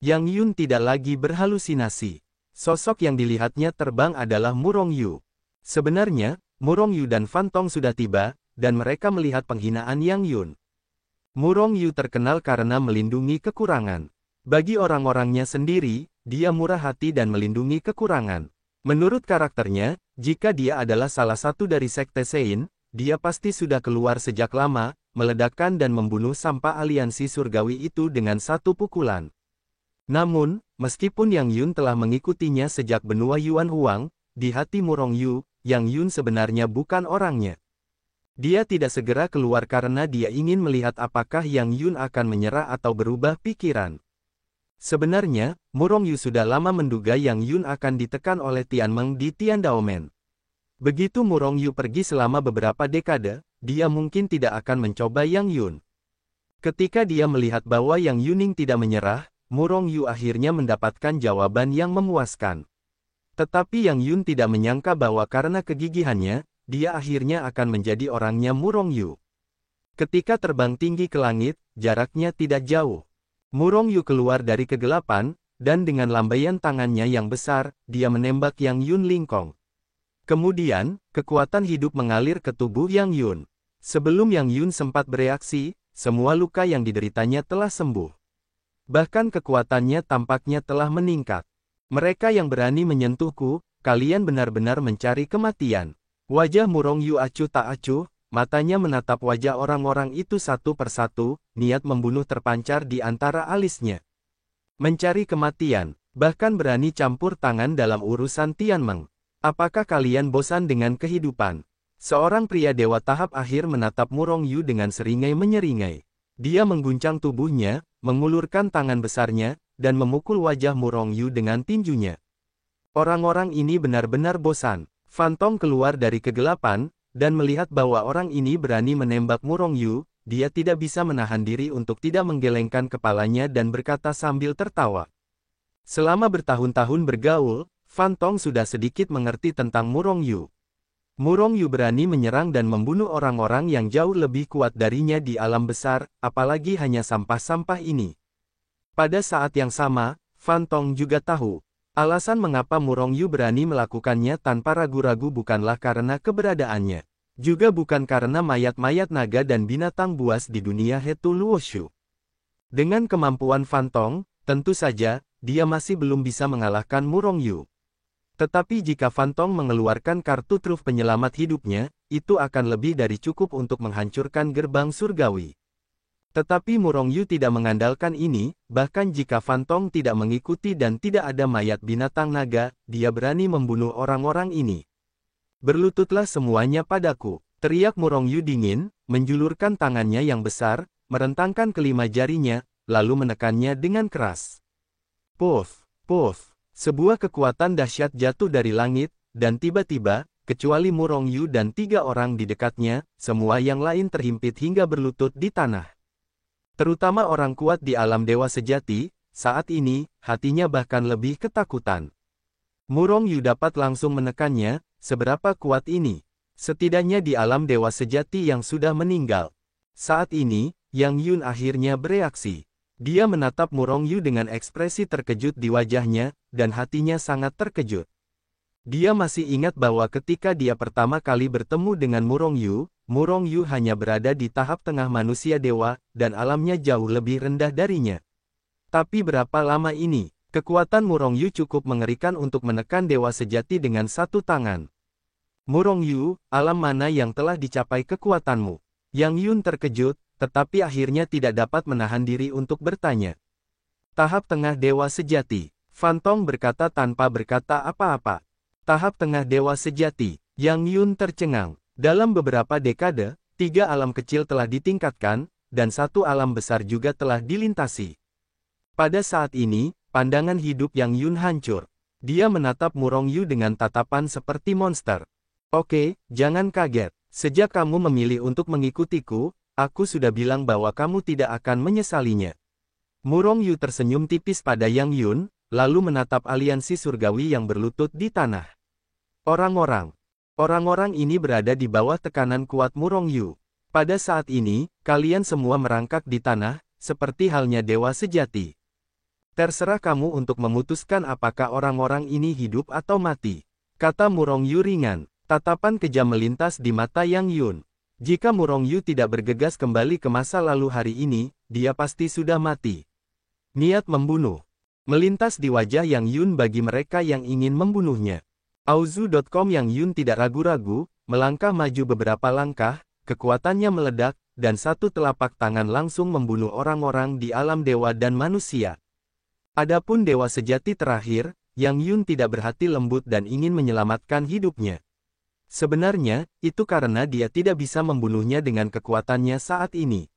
Yang Yun tidak lagi berhalusinasi. Sosok yang dilihatnya terbang adalah Murong Yu. Sebenarnya, Murong Yu dan Fan Tong sudah tiba, dan mereka melihat penghinaan Yang Yun. Murong Yu terkenal karena melindungi kekurangan. Bagi orang-orangnya sendiri, dia murah hati dan melindungi kekurangan. Menurut karakternya, jika dia adalah salah satu dari Sekte Sein, dia pasti sudah keluar sejak lama, meledakkan dan membunuh sampah aliansi surgawi itu dengan satu pukulan. Namun, meskipun Yang Yun telah mengikutinya sejak benua Yuan Huang, di hati Murong Yu, Yang Yun sebenarnya bukan orangnya. Dia tidak segera keluar karena dia ingin melihat apakah Yang Yun akan menyerah atau berubah pikiran. Sebenarnya, Murong Yu sudah lama menduga Yang Yun akan ditekan oleh Tianmeng di Tiandaomen. Begitu Murong Yu pergi selama beberapa dekade, dia mungkin tidak akan mencoba Yang Yun. Ketika dia melihat bahwa Yang Yuning tidak menyerah, Murong Yu akhirnya mendapatkan jawaban yang memuaskan. Tetapi Yang Yun tidak menyangka bahwa karena kegigihannya, dia akhirnya akan menjadi orangnya Murong Yu. Ketika terbang tinggi ke langit, jaraknya tidak jauh. Murong Yu keluar dari kegelapan, dan dengan lambaian tangannya yang besar, dia menembak Yang Yun lingkong. Kemudian, kekuatan hidup mengalir ke tubuh Yang Yun. Sebelum Yang Yun sempat bereaksi, semua luka yang dideritanya telah sembuh. Bahkan kekuatannya tampaknya telah meningkat. Mereka yang berani menyentuhku, kalian benar-benar mencari kematian. Wajah Murong Yu acuh tak acuh, matanya menatap wajah orang-orang itu satu persatu, niat membunuh terpancar di antara alisnya. Mencari kematian, bahkan berani campur tangan dalam urusan Tianmeng. Apakah kalian bosan dengan kehidupan? Seorang pria dewa tahap akhir menatap Murong Yu dengan seringai menyeringai. Dia mengguncang tubuhnya, mengulurkan tangan besarnya, dan memukul wajah Murong Yu dengan tinjunya. Orang-orang ini benar-benar bosan. Fan Tong keluar dari kegelapan, dan melihat bahwa orang ini berani menembak Murong Yu, dia tidak bisa menahan diri untuk tidak menggelengkan kepalanya dan berkata sambil tertawa. Selama bertahun-tahun bergaul, Fan Tong sudah sedikit mengerti tentang Murong Yu. Murong Yu berani menyerang dan membunuh orang-orang yang jauh lebih kuat darinya di alam besar, apalagi hanya sampah-sampah ini. Pada saat yang sama, Fan Tong juga tahu, alasan mengapa Murong Yu berani melakukannya tanpa ragu-ragu bukanlah karena keberadaannya. Juga bukan karena mayat-mayat naga dan binatang buas di dunia Hetu Luoshu. Dengan kemampuan Fan Tong, tentu saja, dia masih belum bisa mengalahkan Murong Yu. Tetapi jika Fan Tong mengeluarkan kartu truf penyelamat hidupnya, itu akan lebih dari cukup untuk menghancurkan gerbang surgawi. Tetapi Murong Yu tidak mengandalkan ini, bahkan jika Fan Tong tidak mengikuti dan tidak ada mayat binatang naga, dia berani membunuh orang-orang ini. Berlututlah semuanya padaku, teriak Murong Yu dingin, menjulurkan tangannya yang besar, merentangkan kelima jarinya, lalu menekannya dengan keras. Puff, puff. Sebuah kekuatan dahsyat jatuh dari langit, dan tiba-tiba, kecuali Murong Yu dan 3 orang di dekatnya, semua yang lain terhimpit hingga berlutut di tanah. Terutama orang kuat di alam dewa sejati, saat ini, hatinya bahkan lebih ketakutan. Murong Yu dapat langsung menekannya, seberapa kuat ini. Setidaknya di alam dewa sejati yang sudah meninggal. Saat ini, Yang Yun akhirnya bereaksi. Dia menatap Murong Yu dengan ekspresi terkejut di wajahnya, dan hatinya sangat terkejut. Dia masih ingat bahwa ketika dia pertama kali bertemu dengan Murong Yu hanya berada di tahap tengah manusia dewa, dan alamnya jauh lebih rendah darinya. Tapi berapa lama ini, kekuatan Murong Yu cukup mengerikan untuk menekan dewa sejati dengan satu tangan. Murong Yu, alam mana yang telah dicapai kekuatanmu? Yang Yun terkejut, tetapi akhirnya tidak dapat menahan diri untuk bertanya. Tahap tengah dewa sejati. Fan Tong berkata tanpa berkata apa-apa. Tahap tengah dewa sejati. Yang Yun tercengang. Dalam beberapa dekade, 3 alam kecil telah ditingkatkan, dan 1 alam besar juga telah dilintasi. Pada saat ini, pandangan hidup Yang Yun hancur. Dia menatap Murong Yu dengan tatapan seperti monster. Oke, jangan kaget. Sejak kamu memilih untuk mengikutiku, aku sudah bilang bahwa kamu tidak akan menyesalinya. Murong Yu tersenyum tipis pada Yang Yun, lalu menatap aliansi surgawi yang berlutut di tanah. Orang-orang ini berada di bawah tekanan kuat Murong Yu. Pada saat ini, kalian semua merangkak di tanah, seperti halnya dewa sejati. Terserah kamu untuk memutuskan apakah orang-orang ini hidup atau mati. Kata Murong Yu ringan. Tatapan kejam melintas di mata Yang Yun. Jika Murong Yu tidak bergegas kembali ke masa lalu hari ini, dia pasti sudah mati. Niat membunuh melintas di wajah Yang Yun bagi mereka yang ingin membunuhnya. Auzu.com Yang Yun tidak ragu-ragu, melangkah maju beberapa langkah, kekuatannya meledak, dan satu telapak tangan langsung membunuh orang-orang di alam dewa dan manusia. Adapun dewa sejati terakhir, Yang Yun tidak berhati lembut dan ingin menyelamatkan hidupnya. Sebenarnya, itu karena dia tidak bisa membunuhnya dengan kekuatannya saat ini.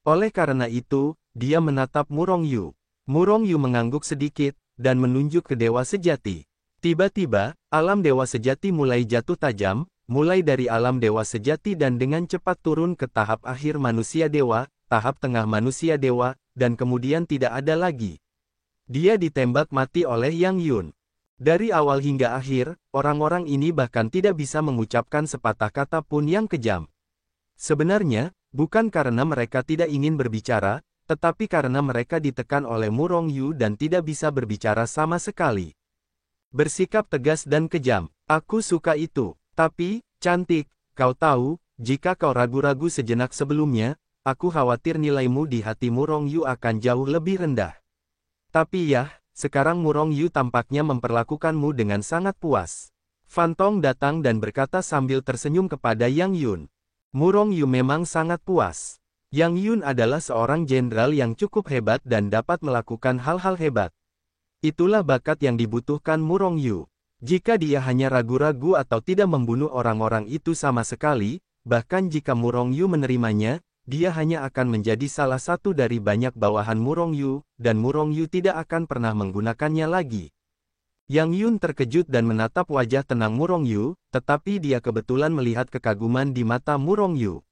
Oleh karena itu, dia menatap Murong Yu. Murong Yu mengangguk sedikit, dan menunjuk ke dewa sejati. Tiba-tiba, alam dewa sejati mulai jatuh tajam, mulai dari alam dewa sejati dan dengan cepat turun ke tahap akhir manusia dewa, tahap tengah manusia dewa, dan kemudian tidak ada lagi. Dia ditembak mati oleh Yang Yun. Dari awal hingga akhir, orang-orang ini bahkan tidak bisa mengucapkan sepatah kata pun yang kejam. Sebenarnya, bukan karena mereka tidak ingin berbicara, tetapi karena mereka ditekan oleh Murong Yu dan tidak bisa berbicara sama sekali. Bersikap tegas dan kejam. Aku suka itu. Tapi, cantik, kau tahu, jika kau ragu-ragu sejenak sebelumnya, aku khawatir nilaimu di hati Murong Yu akan jauh lebih rendah. Tapi ya, sekarang Murong Yu tampaknya memperlakukanmu dengan sangat puas. Fantong datang dan berkata sambil tersenyum kepada Yang Yun. Murong Yu memang sangat puas. Yang Yun adalah seorang jenderal yang cukup hebat dan dapat melakukan hal-hal hebat. Itulah bakat yang dibutuhkan Murong Yu. Jika dia hanya ragu-ragu atau tidak membunuh orang-orang itu sama sekali, bahkan jika Murong Yu menerimanya, dia hanya akan menjadi salah satu dari banyak bawahan Murong Yu, dan Murong Yu tidak akan pernah menggunakannya lagi. Yang Yun terkejut dan menatap wajah tenang Murong Yu, tetapi dia kebetulan melihat kekaguman di mata Murong Yu.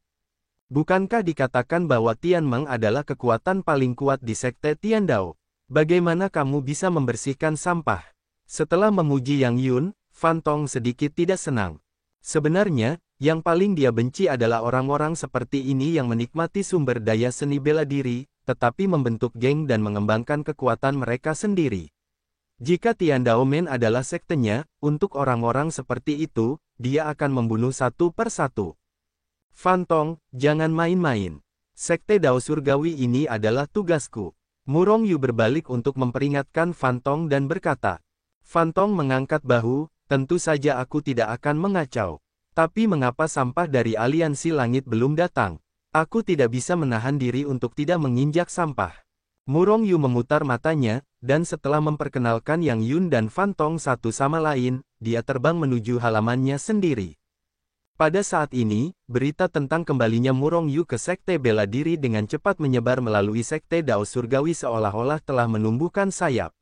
Bukankah dikatakan bahwa Tianmeng adalah kekuatan paling kuat di sekte Tiandao? Bagaimana kamu bisa membersihkan sampah? Setelah memuji Yang Yun, Fantong sedikit tidak senang. Sebenarnya, yang paling dia benci adalah orang-orang seperti ini yang menikmati sumber daya seni bela diri, tetapi membentuk geng dan mengembangkan kekuatan mereka sendiri. Jika Tiandao Men adalah sektenya, untuk orang-orang seperti itu, dia akan membunuh satu persatu. Fantong, jangan main-main. Sekte Dao Surgawi ini adalah tugasku. Murong Yu berbalik untuk memperingatkan Fantong dan berkata. Fantong mengangkat bahu, tentu saja aku tidak akan mengacau. Tapi mengapa sampah dari aliansi langit belum datang? Aku tidak bisa menahan diri untuk tidak menginjak sampah. Murong Yu memutar matanya, dan setelah memperkenalkan Yang Yun dan Fantong satu sama lain, dia terbang menuju halamannya sendiri. Pada saat ini, berita tentang kembalinya Murong Yu ke sekte bela diri dengan cepat menyebar melalui sekte Dao Surgawi seolah-olah telah menumbuhkan sayap.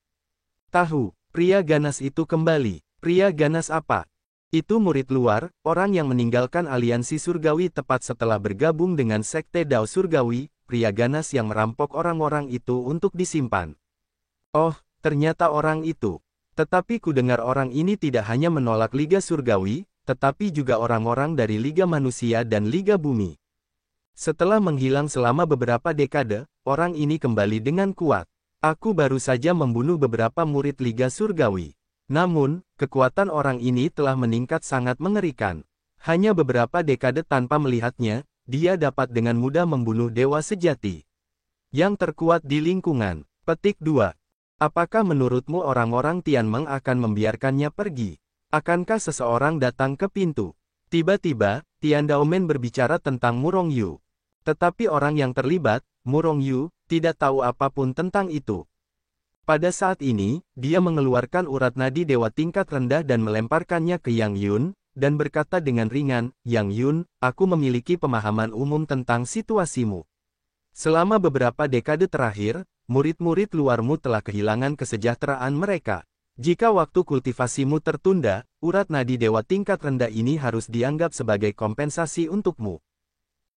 Tahu, pria ganas itu kembali. Pria ganas apa? Itu murid luar, orang yang meninggalkan aliansi surgawi tepat setelah bergabung dengan sekte Dao Surgawi, pria ganas yang merampok orang-orang itu untuk disimpan. Oh, ternyata orang itu. Tetapi ku dengar orang ini tidak hanya menolak Liga Surgawi, tetapi juga orang-orang dari Liga Manusia dan Liga Bumi. Setelah menghilang selama beberapa dekade, orang ini kembali dengan kuat. Aku baru saja membunuh beberapa murid Liga Surgawi. Namun, kekuatan orang ini telah meningkat sangat mengerikan. Hanya beberapa dekade tanpa melihatnya, dia dapat dengan mudah membunuh dewa sejati yang terkuat di lingkungan. Petik 2. Apakah menurutmu orang-orang Tianmeng akan membiarkannya pergi? Akankah seseorang datang ke pintu? Tiba-tiba, Tiandao Men berbicara tentang Murong Yu. Tetapi orang yang terlibat, Murong Yu, tidak tahu apapun tentang itu. Pada saat ini, dia mengeluarkan urat nadi dewa tingkat rendah dan melemparkannya ke Yang Yun, dan berkata dengan ringan, Yang Yun, aku memiliki pemahaman umum tentang situasimu. Selama beberapa dekade terakhir, murid-murid luarmu telah kehilangan kesejahteraan mereka. Jika waktu kultivasimu tertunda, urat nadi dewa tingkat rendah ini harus dianggap sebagai kompensasi untukmu.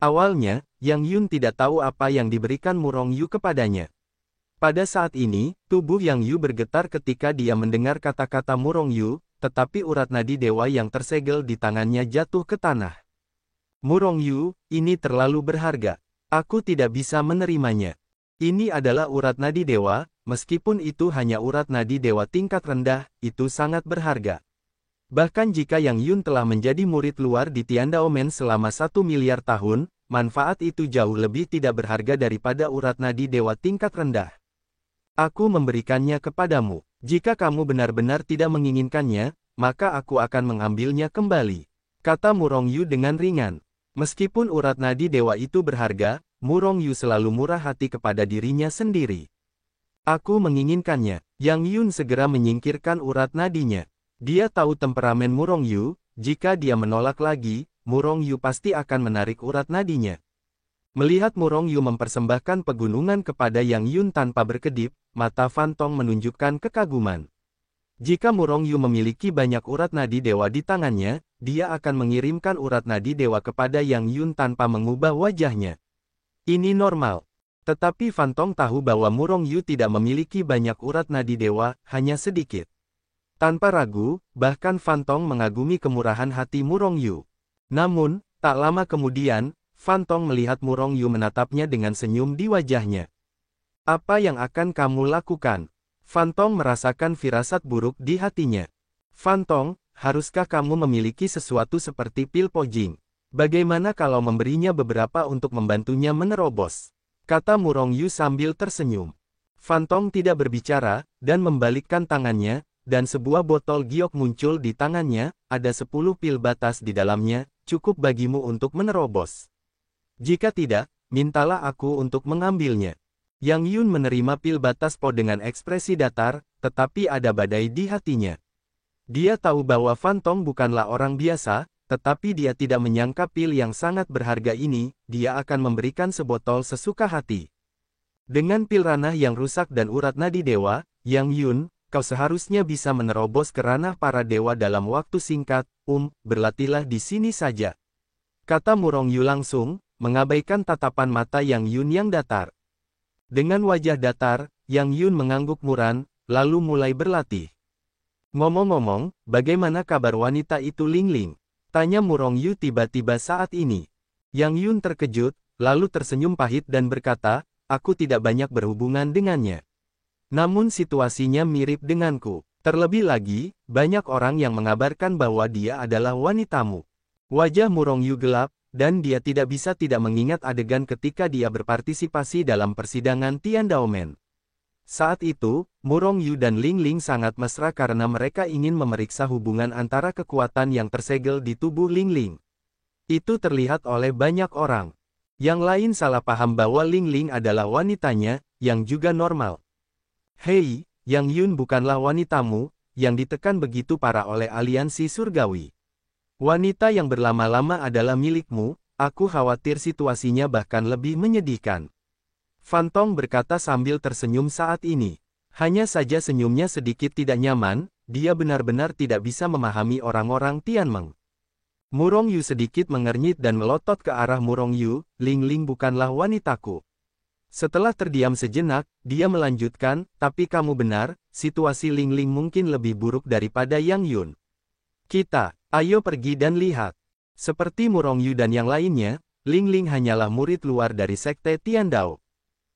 Awalnya, Yang Yun tidak tahu apa yang diberikan Murong Yu kepadanya. Pada saat ini, tubuh Yang Yu bergetar ketika dia mendengar kata-kata Murong Yu, tetapi urat nadi dewa yang tersegel di tangannya jatuh ke tanah. Murong Yu, ini terlalu berharga. Aku tidak bisa menerimanya. Ini adalah urat nadi dewa, meskipun itu hanya urat nadi dewa tingkat rendah, itu sangat berharga. Bahkan jika Yang Yun telah menjadi murid luar di Tiandaomen selama 1 miliar tahun, manfaat itu jauh lebih tidak berharga daripada urat nadi dewa tingkat rendah. Aku memberikannya kepadamu. Jika kamu benar-benar tidak menginginkannya, maka aku akan mengambilnya kembali, kata Murong Yu dengan ringan. Meskipun urat nadi dewa itu berharga, Murong Yu selalu murah hati kepada dirinya sendiri. Aku menginginkannya. Yang Yun segera menyingkirkan urat nadinya. Dia tahu temperamen Murong Yu, jika dia menolak lagi, Murong Yu pasti akan menarik urat nadinya. Melihat Murong Yu mempersembahkan pegunungan kepada Yang Yun tanpa berkedip, mata Fan Tong menunjukkan kekaguman. Jika Murong Yu memiliki banyak urat nadi dewa di tangannya, dia akan mengirimkan urat nadi dewa kepada Yang Yun tanpa mengubah wajahnya. Ini normal. Tetapi Fan Tong tahu bahwa Murong Yu tidak memiliki banyak urat nadi dewa, hanya sedikit. Tanpa ragu, bahkan Fan Tong mengagumi kemurahan hati Murong Yu. Namun, tak lama kemudian, Fan Tong melihat Murong Yu menatapnya dengan senyum di wajahnya. Apa yang akan kamu lakukan? Fan Tong merasakan firasat buruk di hatinya. Fan Tong, haruskah kamu memiliki sesuatu seperti pil Pojing? Bagaimana kalau memberinya beberapa untuk membantunya menerobos? Kata Murong Yu sambil tersenyum. Fan Tong tidak berbicara, dan membalikkan tangannya, dan sebuah botol giok muncul di tangannya, ada 10 pil batas di dalamnya, cukup bagimu untuk menerobos. Jika tidak, mintalah aku untuk mengambilnya. Yang Yun menerima pil batas Po dengan ekspresi datar, tetapi ada badai di hatinya. Dia tahu bahwa Fan Tong bukanlah orang biasa, tetapi dia tidak menyangka pil yang sangat berharga ini, dia akan memberikan sebotol sesuka hati. Dengan pil ranah yang rusak dan urat nadi dewa, Yang Yun, kau seharusnya bisa menerobos ke ranah para dewa dalam waktu singkat, berlatihlah di sini saja. Kata Murong Yu langsung, mengabaikan tatapan mata Yang Yun yang datar. Dengan wajah datar, Yang Yun mengangguk muran, lalu mulai berlatih. Ngomong-ngomong, bagaimana kabar wanita itu Ling Ling? Tanya Murong Yu tiba-tiba saat ini. Yang Yun terkejut, lalu tersenyum pahit dan berkata, aku tidak banyak berhubungan dengannya. Namun situasinya mirip denganku. Terlebih lagi, banyak orang yang mengabarkan bahwa dia adalah wanitamu. Wajah Murong Yu gelap, dan dia tidak bisa tidak mengingat adegan ketika dia berpartisipasi dalam persidangan Tiandaomen. Saat itu, Murong Yu dan Ling Ling sangat mesra karena mereka ingin memeriksa hubungan antara kekuatan yang tersegel di tubuh Ling Ling. Itu terlihat oleh banyak orang. Yang lain salah paham bahwa Ling Ling adalah wanitanya, yang juga normal. Hei, Yang Yun bukanlah wanitamu, yang ditekan begitu parah oleh aliansi surgawi. Wanita yang berlama-lama adalah milikmu, aku khawatir situasinya bahkan lebih menyedihkan. Fan Tong berkata sambil tersenyum saat ini. Hanya saja senyumnya sedikit tidak nyaman, dia benar-benar tidak bisa memahami orang-orang Tianmeng. Murong Yu sedikit mengernyit dan melotot ke arah Murong Yu, Ling Ling bukanlah wanitaku. Setelah terdiam sejenak, dia melanjutkan, tapi kamu benar, situasi Ling Ling mungkin lebih buruk daripada Yang Yun. Kita, ayo pergi dan lihat. Seperti Murong Yu dan yang lainnya, Ling Ling hanyalah murid luar dari Sekte Tiandao.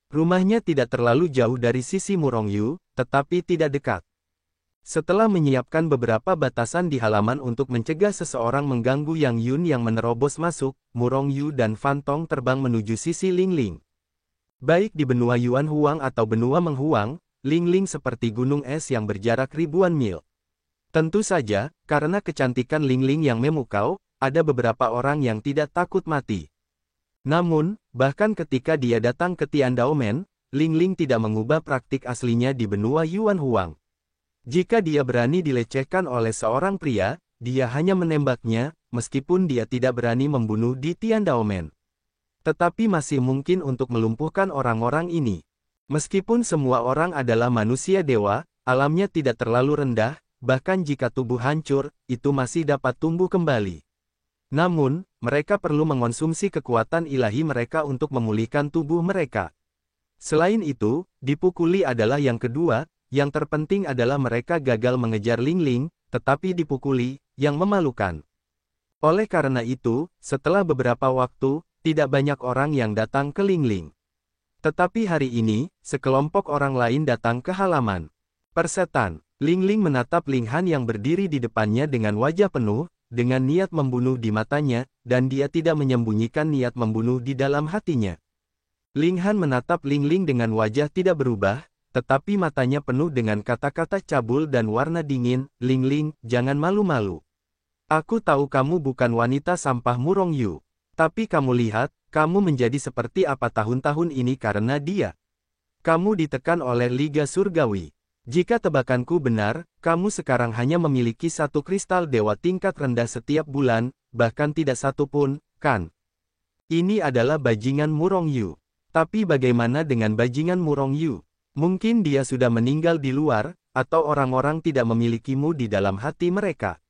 Rumahnya tidak terlalu jauh dari sisi Murong Yu, tetapi tidak dekat. Setelah menyiapkan beberapa batasan di halaman untuk mencegah seseorang mengganggu Yang Yun yang menerobos masuk, Murong Yu dan Fan Tong terbang menuju sisi Ling Ling. Baik di benua Yuan Huang atau benua Meng Huang, Ling Ling seperti gunung es yang berjarak ribuan mil. Tentu saja, karena kecantikan Ling Ling yang memukau, ada beberapa orang yang tidak takut mati. Namun, bahkan ketika dia datang ke Tiandaomen, Ling Ling tidak mengubah praktik aslinya di benua Yuan Huang. Jika dia berani dilecehkan oleh seorang pria, dia hanya menembaknya, meskipun dia tidak berani membunuh di Tiandaomen. Tetapi masih mungkin untuk melumpuhkan orang-orang ini. Meskipun semua orang adalah manusia dewa, alamnya tidak terlalu rendah, bahkan jika tubuh hancur, itu masih dapat tumbuh kembali. Namun, mereka perlu mengonsumsi kekuatan ilahi mereka untuk memulihkan tubuh mereka. Selain itu, dipukuli adalah yang kedua, yang terpenting adalah mereka gagal mengejar Ling Ling, tetapi dipukuli, yang memalukan. Oleh karena itu, setelah beberapa waktu, tidak banyak orang yang datang ke Ling Ling. Tetapi hari ini, sekelompok orang lain datang ke halaman persetan. Ling Ling menatap Ling Han yang berdiri di depannya dengan wajah penuh, dengan niat membunuh di matanya, dan dia tidak menyembunyikan niat membunuh di dalam hatinya. Ling Han menatap Ling Ling dengan wajah tidak berubah, tetapi matanya penuh dengan kata-kata cabul dan warna dingin. Ling Ling, jangan malu-malu. Aku tahu kamu bukan wanita sampah Murong Yu. Tapi kamu lihat, kamu menjadi seperti apa tahun-tahun ini karena dia. Kamu ditekan oleh Liga Surgawi. Jika tebakanku benar, kamu sekarang hanya memiliki satu kristal dewa tingkat rendah setiap bulan, bahkan tidak satu pun, kan? Ini adalah bajingan Murong Yu. Tapi bagaimana dengan bajingan Murong Yu? Mungkin dia sudah meninggal di luar, atau orang-orang tidak memilikimu di dalam hati mereka.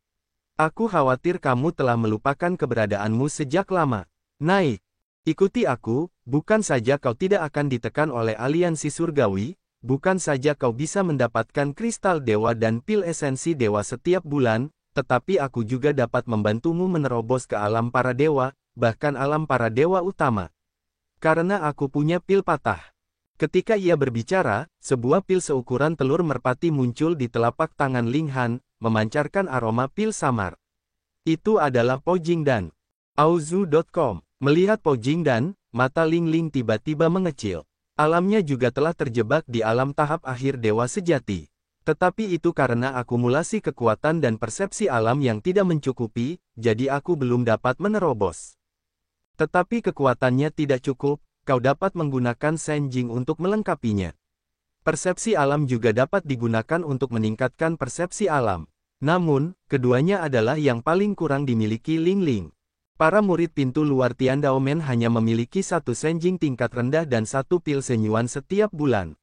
Aku khawatir kamu telah melupakan keberadaanmu sejak lama. Naik. Ikuti aku, bukan saja kau tidak akan ditekan oleh aliansi surgawi, bukan saja kau bisa mendapatkan kristal dewa dan pil esensi dewa setiap bulan, tetapi aku juga dapat membantumu menerobos ke alam para dewa, bahkan alam para dewa utama. Karena aku punya pil patah. Ketika ia berbicara, sebuah pil seukuran telur merpati muncul di telapak tangan Ling Han, memancarkan aroma pil samar. Itu adalah Po Jingdan. Auzu.com. Melihat Po Jingdan, mata Ling Ling tiba-tiba mengecil. Alamnya juga telah terjebak di alam tahap akhir dewa sejati. Tetapi itu karena akumulasi kekuatan dan persepsi alam yang tidak mencukupi, jadi aku belum dapat menerobos. Tetapi kekuatannya tidak cukup, kau dapat menggunakan Senjing untuk melengkapinya. Persepsi alam juga dapat digunakan untuk meningkatkan persepsi alam. Namun, keduanya adalah yang paling kurang dimiliki Ling Ling. Para murid pintu luar Tiandaomen hanya memiliki satu Senjing tingkat rendah dan satu pil senyuan setiap bulan.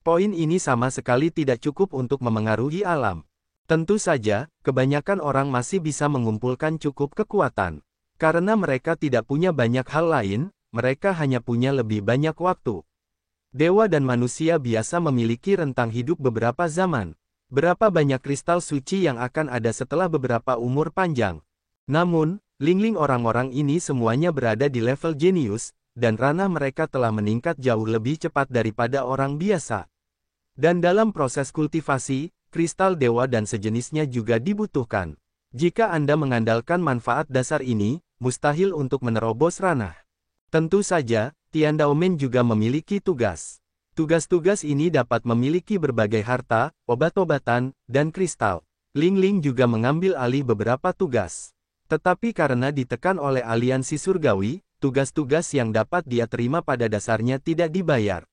Poin ini sama sekali tidak cukup untuk memengaruhi alam. Tentu saja, kebanyakan orang masih bisa mengumpulkan cukup kekuatan. Karena mereka tidak punya banyak hal lain, mereka hanya punya lebih banyak waktu. Dewa dan manusia biasa memiliki rentang hidup beberapa zaman. Berapa banyak kristal suci yang akan ada setelah beberapa umur panjang? Namun, Ling Ling orang-orang ini semuanya berada di level jenius, dan ranah mereka telah meningkat jauh lebih cepat daripada orang biasa. Dan dalam proses kultivasi, kristal dewa dan sejenisnya juga dibutuhkan. Jika Anda mengandalkan manfaat dasar ini, mustahil untuk menerobos ranah. Tentu saja, Tiandaomen juga memiliki tugas. Tugas-tugas ini dapat memiliki berbagai harta, obat-obatan, dan kristal. Ling Ling juga mengambil alih beberapa tugas. Tetapi karena ditekan oleh aliansi surgawi, tugas-tugas yang dapat dia terima pada dasarnya tidak dibayar.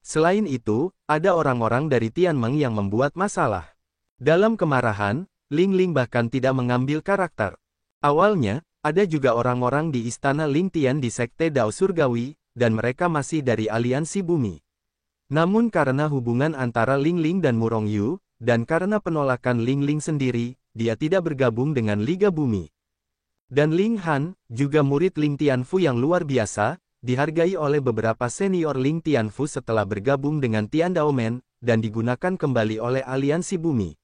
Selain itu, ada orang-orang dari Tianmeng yang membuat masalah. Dalam kemarahan, Ling Ling bahkan tidak mengambil karakter. Awalnya, ada juga orang-orang di istana Ling Tian di Sekte Dao Surgawi, dan mereka masih dari aliansi bumi. Namun karena hubungan antara Ling Ling dan Murong Yu, dan karena penolakan Ling Ling sendiri, dia tidak bergabung dengan Liga Bumi. Dan Ling Han, juga murid Ling Tianfu yang luar biasa, dihargai oleh beberapa senior Ling Tianfu setelah bergabung dengan Tiandaomen, dan digunakan kembali oleh aliansi bumi.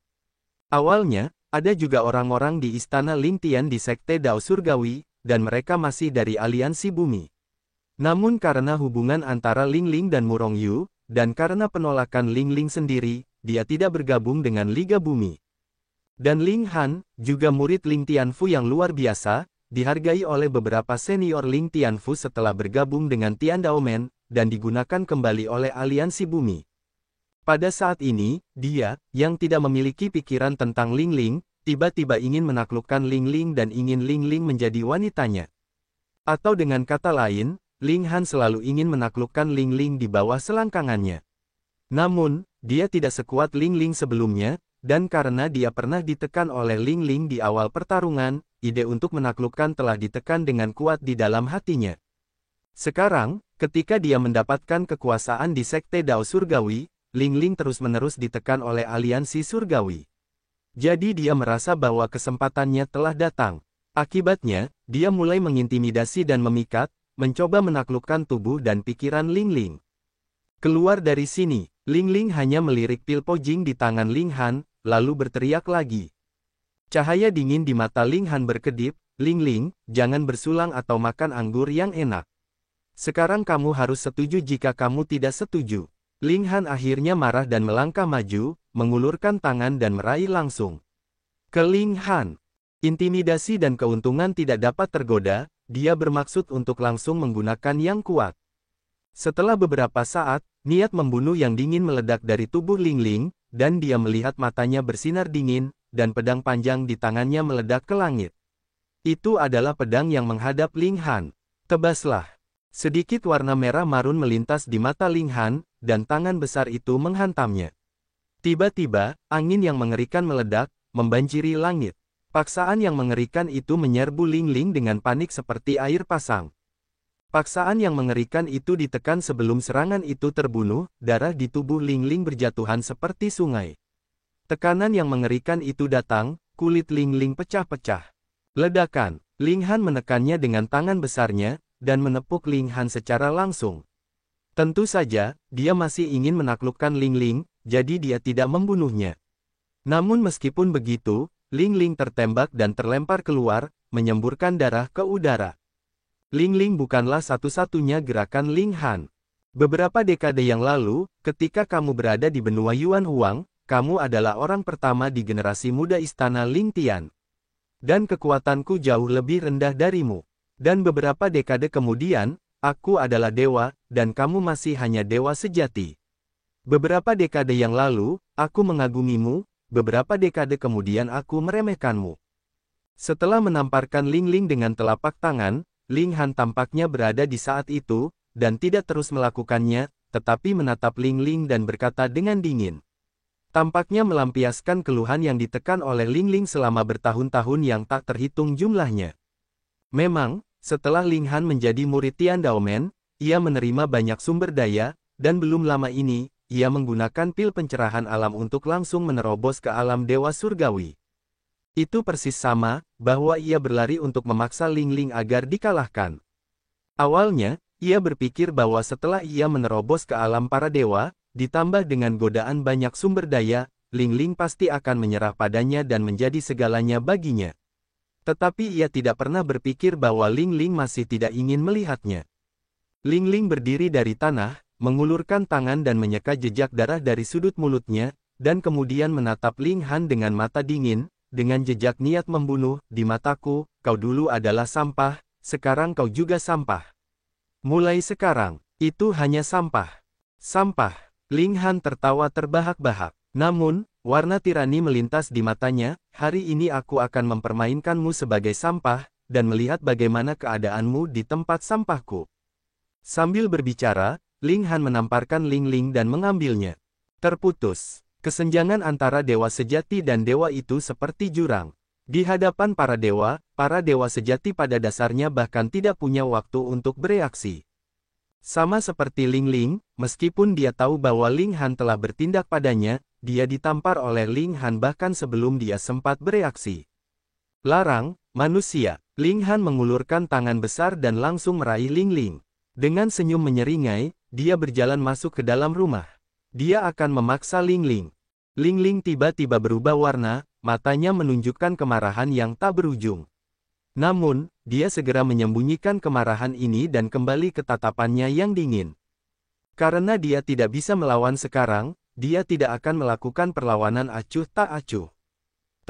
Awalnya, ada juga orang-orang di istana Ling Tian di Sekte Dao Surgawi, dan mereka masih dari aliansi bumi. Namun karena hubungan antara Ling Ling dan Murong Yu, dan karena penolakan Ling Ling sendiri, dia tidak bergabung dengan Liga Bumi. Dan Ling Han, juga murid Ling Tianfu yang luar biasa, dihargai oleh beberapa senior Ling Tianfu setelah bergabung dengan Tiandaomen, dan digunakan kembali oleh aliansi bumi. Pada saat ini, dia, yang tidak memiliki pikiran tentang Ling Ling, tiba-tiba ingin menaklukkan Ling Ling dan ingin Ling Ling menjadi wanitanya. Atau dengan kata lain, Ling Han selalu ingin menaklukkan Ling Ling di bawah selangkangannya. Namun, dia tidak sekuat Ling Ling sebelumnya, dan karena dia pernah ditekan oleh Ling Ling di awal pertarungan, ide untuk menaklukkan telah ditekan dengan kuat di dalam hatinya. Sekarang, ketika dia mendapatkan kekuasaan di Sekte Dao Surgawi, Ling Ling terus-menerus ditekan oleh aliansi surgawi. Jadi dia merasa bahwa kesempatannya telah datang. Akibatnya, dia mulai mengintimidasi dan memikat, mencoba menaklukkan tubuh dan pikiran Ling Ling. Keluar dari sini, Ling Ling hanya melirik pil pojing di tangan Ling Han, lalu berteriak lagi. Cahaya dingin di mata Ling Han berkedip, Ling Ling, jangan bersulang atau makan anggur yang enak. Sekarang kamu harus setuju jika kamu tidak setuju. Ling Han akhirnya marah dan melangkah maju, mengulurkan tangan dan meraih langsung ke Ling Han. Intimidasi dan keuntungan tidak dapat tergoda, dia bermaksud untuk langsung menggunakan yang kuat. Setelah beberapa saat, niat membunuh yang dingin meledak dari tubuh Ling Ling, dan dia melihat matanya bersinar dingin, dan pedang panjang di tangannya meledak ke langit. Itu adalah pedang yang menghadap Ling Han. Tebaslah. Sedikit warna merah marun melintas di mata Ling Han, dan tangan besar itu menghantamnya. Tiba-tiba, angin yang mengerikan meledak, membanjiri langit. Paksaan yang mengerikan itu menyerbu Ling Ling dengan panik seperti air pasang. Paksaan yang mengerikan itu ditekan sebelum serangan itu terbunuh, darah di tubuh Ling Ling berjatuhan seperti sungai. Tekanan yang mengerikan itu datang, kulit Ling Ling pecah-pecah. Ledakan, Ling Han menekannya dengan tangan besarnya, dan menepuk Ling Han secara langsung. Tentu saja, dia masih ingin menaklukkan Ling Ling, jadi dia tidak membunuhnya. Namun meskipun begitu, Ling Ling tertembak dan terlempar keluar, menyemburkan darah ke udara. Ling Ling bukanlah satu-satunya gerakan Ling Han. Beberapa dekade yang lalu, ketika kamu berada di benua Yuan Huang, kamu adalah orang pertama di generasi muda istana Ling Tian. Dan kekuatanku jauh lebih rendah darimu. Dan beberapa dekade kemudian, aku adalah dewa, dan kamu masih hanya dewa sejati. Beberapa dekade yang lalu, aku mengagumimu, beberapa dekade kemudian aku meremehkanmu. Setelah menamparkan Ling Ling dengan telapak tangan, Ling Han tampaknya berada di saat itu, dan tidak terus melakukannya, tetapi menatap Ling Ling dan berkata dengan dingin. Tampaknya melampiaskan keluhan yang ditekan oleh Ling Ling selama bertahun-tahun yang tak terhitung jumlahnya. Memang, setelah Ling Han menjadi murid Tian Daomen, ia menerima banyak sumber daya, dan belum lama ini, ia menggunakan pil pencerahan alam untuk langsung menerobos ke alam dewa surgawi. Itu persis sama, bahwa ia berlari untuk memaksa Ling Ling agar dikalahkan. Awalnya, ia berpikir bahwa setelah ia menerobos ke alam para dewa, ditambah dengan godaan banyak sumber daya, Ling Ling pasti akan menyerah padanya dan menjadi segalanya baginya. Tetapi ia tidak pernah berpikir bahwa Ling Ling masih tidak ingin melihatnya. Ling Ling berdiri dari tanah, mengulurkan tangan dan menyeka jejak darah dari sudut mulutnya, dan kemudian menatap Ling Han dengan mata dingin, dengan jejak niat membunuh, di mataku, kau dulu adalah sampah, sekarang kau juga sampah. Mulai sekarang, itu hanya sampah. Sampah. Ling Han tertawa terbahak-bahak. Namun, warna tirani melintas di matanya, hari ini aku akan mempermainkanmu sebagai sampah, dan melihat bagaimana keadaanmu di tempat sampahku. Sambil berbicara, Ling Han menamparkan Ling Ling dan mengambilnya. Terputus. Kesenjangan antara dewa sejati dan dewa itu seperti jurang. Di hadapan para dewa sejati pada dasarnya bahkan tidak punya waktu untuk bereaksi. Sama seperti Ling Ling, meskipun dia tahu bahwa Ling Han telah bertindak padanya, dia ditampar oleh Ling Han bahkan sebelum dia sempat bereaksi. Larang, manusia. Ling Han mengulurkan tangan besar dan langsung meraih Ling Ling. Dengan senyum menyeringai, dia berjalan masuk ke dalam rumah. Dia akan memaksa Ling Ling. Ling Ling tiba-tiba berubah warna, matanya menunjukkan kemarahan yang tak berujung. Namun, dia segera menyembunyikan kemarahan ini dan kembali ke tatapannya yang dingin. Karena dia tidak bisa melawan sekarang, dia tidak akan melakukan perlawanan acuh tak acuh.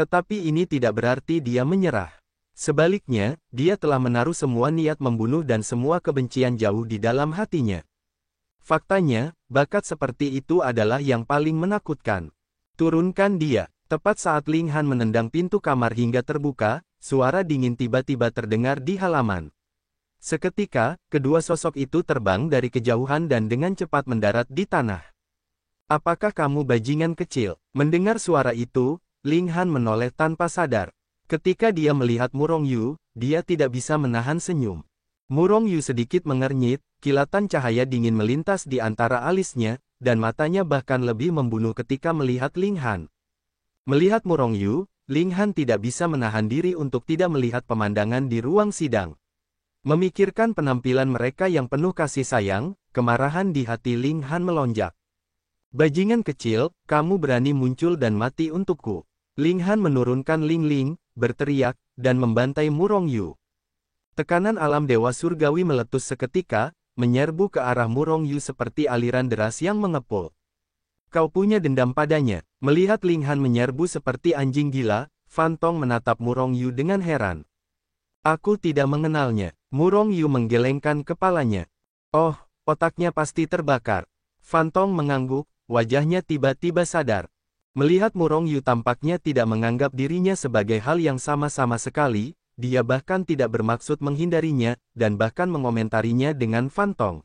Tetapi ini tidak berarti dia menyerah. Sebaliknya, dia telah menaruh semua niat membunuh dan semua kebencian jauh di dalam hatinya. Faktanya, bakat seperti itu adalah yang paling menakutkan. Turunkan dia. Tepat saat Ling Han menendang pintu kamar hingga terbuka, suara dingin tiba-tiba terdengar di halaman. Seketika, kedua sosok itu terbang dari kejauhan dan dengan cepat mendarat di tanah. Apakah kamu bajingan kecil? Mendengar suara itu, Ling Han menoleh tanpa sadar. Ketika dia melihat Murong Yu, dia tidak bisa menahan senyum. Murong Yu sedikit mengernyit, kilatan cahaya dingin melintas di antara alisnya, dan matanya bahkan lebih membunuh ketika melihat Ling Han. Melihat Murong Yu, Ling Han tidak bisa menahan diri untuk tidak melihat pemandangan di ruang sidang. Memikirkan penampilan mereka yang penuh kasih sayang, kemarahan di hati Ling Han melonjak. Bajingan kecil, kamu berani muncul dan mati untukku. Ling Han menurunkan Ling Ling, berteriak, dan membantai Murong Yu. Tekanan alam dewa surgawi meletus seketika, menyerbu ke arah Murong Yu seperti aliran deras yang mengepul. Kau punya dendam padanya. Melihat Ling Han menyerbu seperti anjing gila, Fan Tong menatap Murong Yu dengan heran. Aku tidak mengenalnya. Murong Yu menggelengkan kepalanya. Oh, otaknya pasti terbakar. Fan Tong mengangguk, wajahnya tiba-tiba sadar. Melihat Murong Yu tampaknya tidak menganggap dirinya sebagai hal yang sama sekali, dia bahkan tidak bermaksud menghindarinya, dan bahkan mengomentarinya dengan Fan Tong.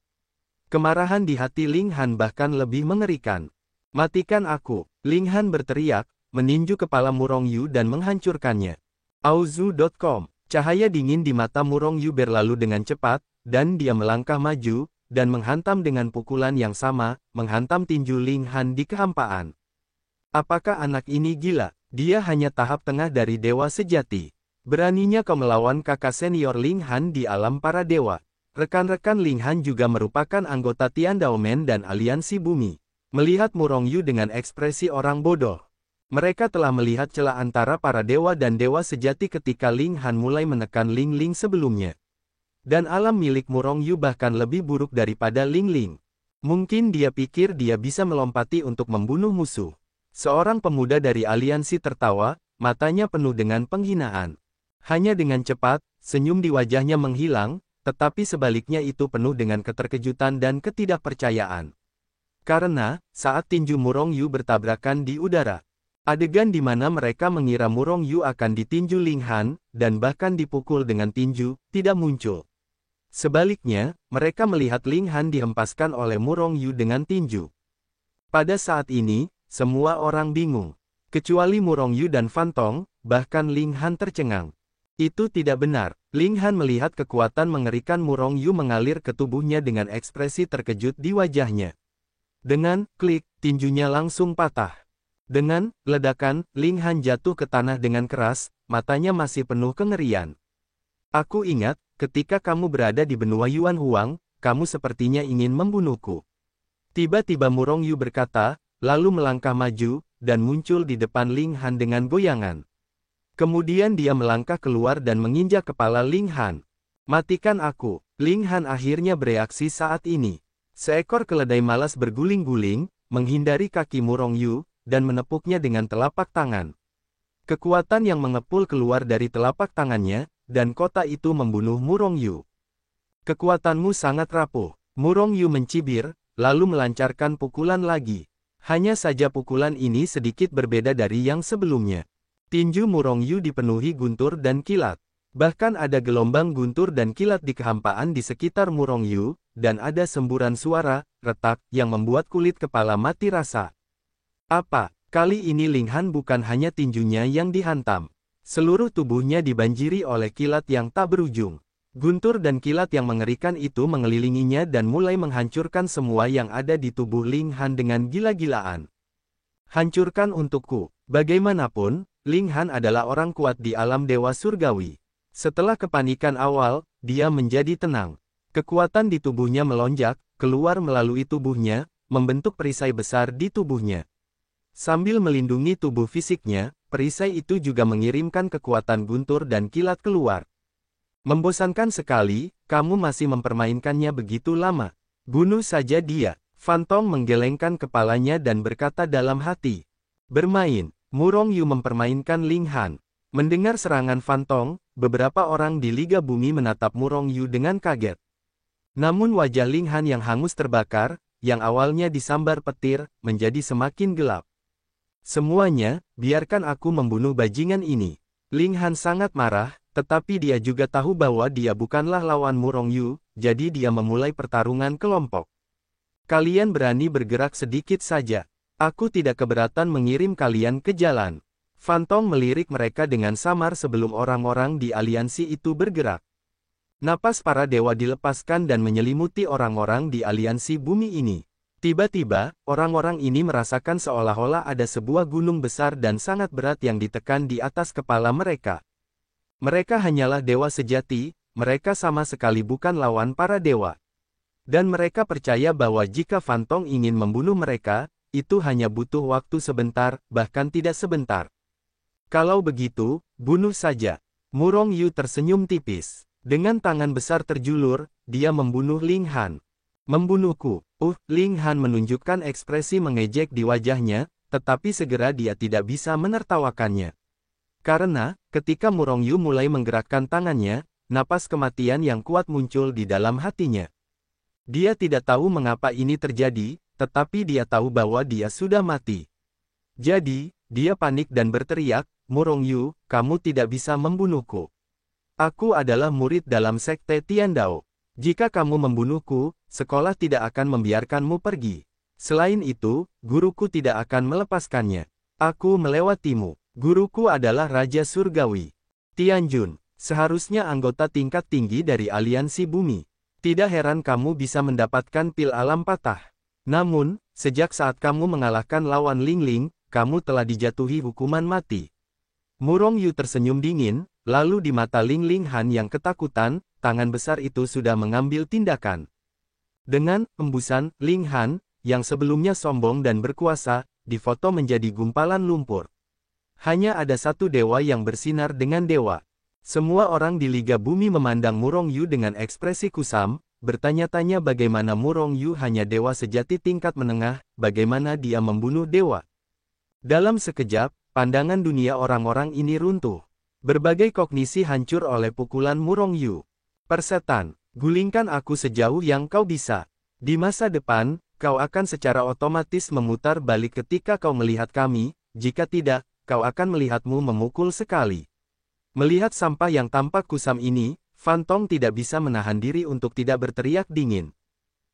Kemarahan di hati Ling Han bahkan lebih mengerikan. Matikan aku, Ling Han berteriak, meninju kepala Murong Yu dan menghancurkannya. Auzu.com. Cahaya dingin di mata Murong Yu berlalu dengan cepat, dan dia melangkah maju, dan menghantam dengan pukulan yang sama, menghantam tinju Ling Han di kehampaan. Apakah anak ini gila? Dia hanya tahap tengah dari dewa sejati. Beraninya kau melawan kakak senior Ling Han di alam para dewa. Rekan-rekan Ling Han juga merupakan anggota Tian Daomen dan Aliansi Bumi. Melihat Murong Yu dengan ekspresi orang bodoh. Mereka telah melihat celah antara para dewa dan dewa sejati ketika Ling Han mulai menekan Ling Ling sebelumnya. Dan alam milik Murong Yu bahkan lebih buruk daripada Ling Ling. Mungkin dia pikir dia bisa melompati untuk membunuh musuh. Seorang pemuda dari aliansi tertawa, matanya penuh dengan penghinaan. Hanya dengan cepat, senyum di wajahnya menghilang, tetapi sebaliknya itu penuh dengan keterkejutan dan ketidakpercayaan. Karena, saat tinju Murong Yu bertabrakan di udara, adegan di mana mereka mengira Murong Yu akan ditinju Ling Han, dan bahkan dipukul dengan tinju, tidak muncul. Sebaliknya, mereka melihat Ling Han dihempaskan oleh Murong Yu dengan tinju. Pada saat ini, semua orang bingung. Kecuali Murong Yu dan Fan Tong, bahkan Ling Han tercengang. Itu tidak benar. Ling Han melihat kekuatan mengerikan Murong Yu mengalir ke tubuhnya dengan ekspresi terkejut di wajahnya. Dengan klik, tinjunya langsung patah. Dengan ledakan, Ling Han jatuh ke tanah dengan keras, matanya masih penuh kengerian. Aku ingat, ketika kamu berada di benua Yuan Huang, kamu sepertinya ingin membunuhku. Tiba-tiba Murong Yu berkata, lalu melangkah maju, dan muncul di depan Ling Han dengan goyangan. Kemudian dia melangkah keluar dan menginjak kepala Ling Han. Matikan aku. Ling Han akhirnya bereaksi saat ini. Seekor keledai malas berguling-guling, menghindari kaki Murong Yu, dan menepuknya dengan telapak tangan. Kekuatan yang mengepul keluar dari telapak tangannya, dan kota itu membunuh Murong Yu. Kekuatanmu sangat rapuh. Murong Yu mencibir, lalu melancarkan pukulan lagi. Hanya saja pukulan ini sedikit berbeda dari yang sebelumnya. Tinju Murong Yu dipenuhi guntur dan kilat. Bahkan ada gelombang guntur dan kilat di kehampaan di sekitar Murong Yu, dan ada semburan suara, retak, yang membuat kulit kepala mati rasa. Apa? Kali ini Ling Han bukan hanya tinjunya yang dihantam. Seluruh tubuhnya dibanjiri oleh kilat yang tak berujung. Guntur dan kilat yang mengerikan itu mengelilinginya dan mulai menghancurkan semua yang ada di tubuh Ling Han dengan gila-gilaan. Hancurkan untukku. Bagaimanapun, Ling Han adalah orang kuat di alam dewa surgawi. Setelah kepanikan awal, dia menjadi tenang. Kekuatan di tubuhnya melonjak, keluar melalui tubuhnya, membentuk perisai besar di tubuhnya. Sambil melindungi tubuh fisiknya, perisai itu juga mengirimkan kekuatan guntur dan kilat keluar. Membosankan sekali, kamu masih mempermainkannya begitu lama. Bunuh saja dia. Fan Tong menggelengkan kepalanya dan berkata dalam hati. Bermain. Murong Yu mempermainkan Ling Han. Mendengar serangan Fan Tong, beberapa orang di Liga Bumi menatap Murong Yu dengan kaget. Namun wajah Ling Han yang hangus terbakar, yang awalnya disambar petir, menjadi semakin gelap. Semuanya, biarkan aku membunuh bajingan ini. Ling Han sangat marah. Tetapi dia juga tahu bahwa dia bukanlah lawan Murong Yu, jadi dia memulai pertarungan kelompok. Kalian berani bergerak sedikit saja. Aku tidak keberatan mengirim kalian ke jalan. Fan Tong melirik mereka dengan samar sebelum orang-orang di aliansi itu bergerak. Napas para dewa dilepaskan dan menyelimuti orang-orang di aliansi bumi ini. Tiba-tiba, orang-orang ini merasakan seolah-olah ada sebuah gunung besar dan sangat berat yang ditekan di atas kepala mereka. Mereka hanyalah dewa sejati, mereka sama sekali bukan lawan para dewa. Dan mereka percaya bahwa jika Fan Tong ingin membunuh mereka, itu hanya butuh waktu sebentar, bahkan tidak sebentar. Kalau begitu, bunuh saja. Murong Yu tersenyum tipis. Dengan tangan besar terjulur, dia membunuh Ling Han. Membunuhku. Ling Han menunjukkan ekspresi mengejek di wajahnya, tetapi segera dia tidak bisa menertawakannya. Karena, ketika Murong Yu mulai menggerakkan tangannya, napas kematian yang kuat muncul di dalam hatinya. Dia tidak tahu mengapa ini terjadi, tetapi dia tahu bahwa dia sudah mati. Jadi, dia panik dan berteriak, "Murong Yu, kamu tidak bisa membunuhku. Aku adalah murid dalam sekte Tiandao. Jika kamu membunuhku, sekolah tidak akan membiarkanmu pergi. Selain itu, guruku tidak akan melepaskannya. Aku melewatimu. Guruku adalah Raja Surgawi. Tianjun, seharusnya anggota tingkat tinggi dari aliansi bumi. Tidak heran kamu bisa mendapatkan pil alam patah. Namun, sejak saat kamu mengalahkan lawan Ling Ling, kamu telah dijatuhi hukuman mati." Murong Yu tersenyum dingin, lalu di mata Ling Ling Han yang ketakutan, tangan besar itu sudah mengambil tindakan. Dengan embusan, Ling Han, yang sebelumnya sombong dan berkuasa, difoto menjadi gumpalan lumpur. Hanya ada satu dewa yang bersinar dengan dewa. Semua orang di Liga Bumi memandang Murong Yu dengan ekspresi kusam, bertanya-tanya bagaimana Murong Yu hanya dewa sejati tingkat menengah, bagaimana dia membunuh dewa. Dalam sekejap, pandangan dunia orang-orang ini runtuh. Berbagai kognisi hancur oleh pukulan Murong Yu. "Persetan, gulingkan aku sejauh yang kau bisa. Di masa depan, kau akan secara otomatis memutar balik ketika kau melihat kami, jika tidak, kau akan melihatmu memukul sekali." Melihat sampah yang tampak kusam ini, Fan Tong tidak bisa menahan diri untuk tidak berteriak dingin.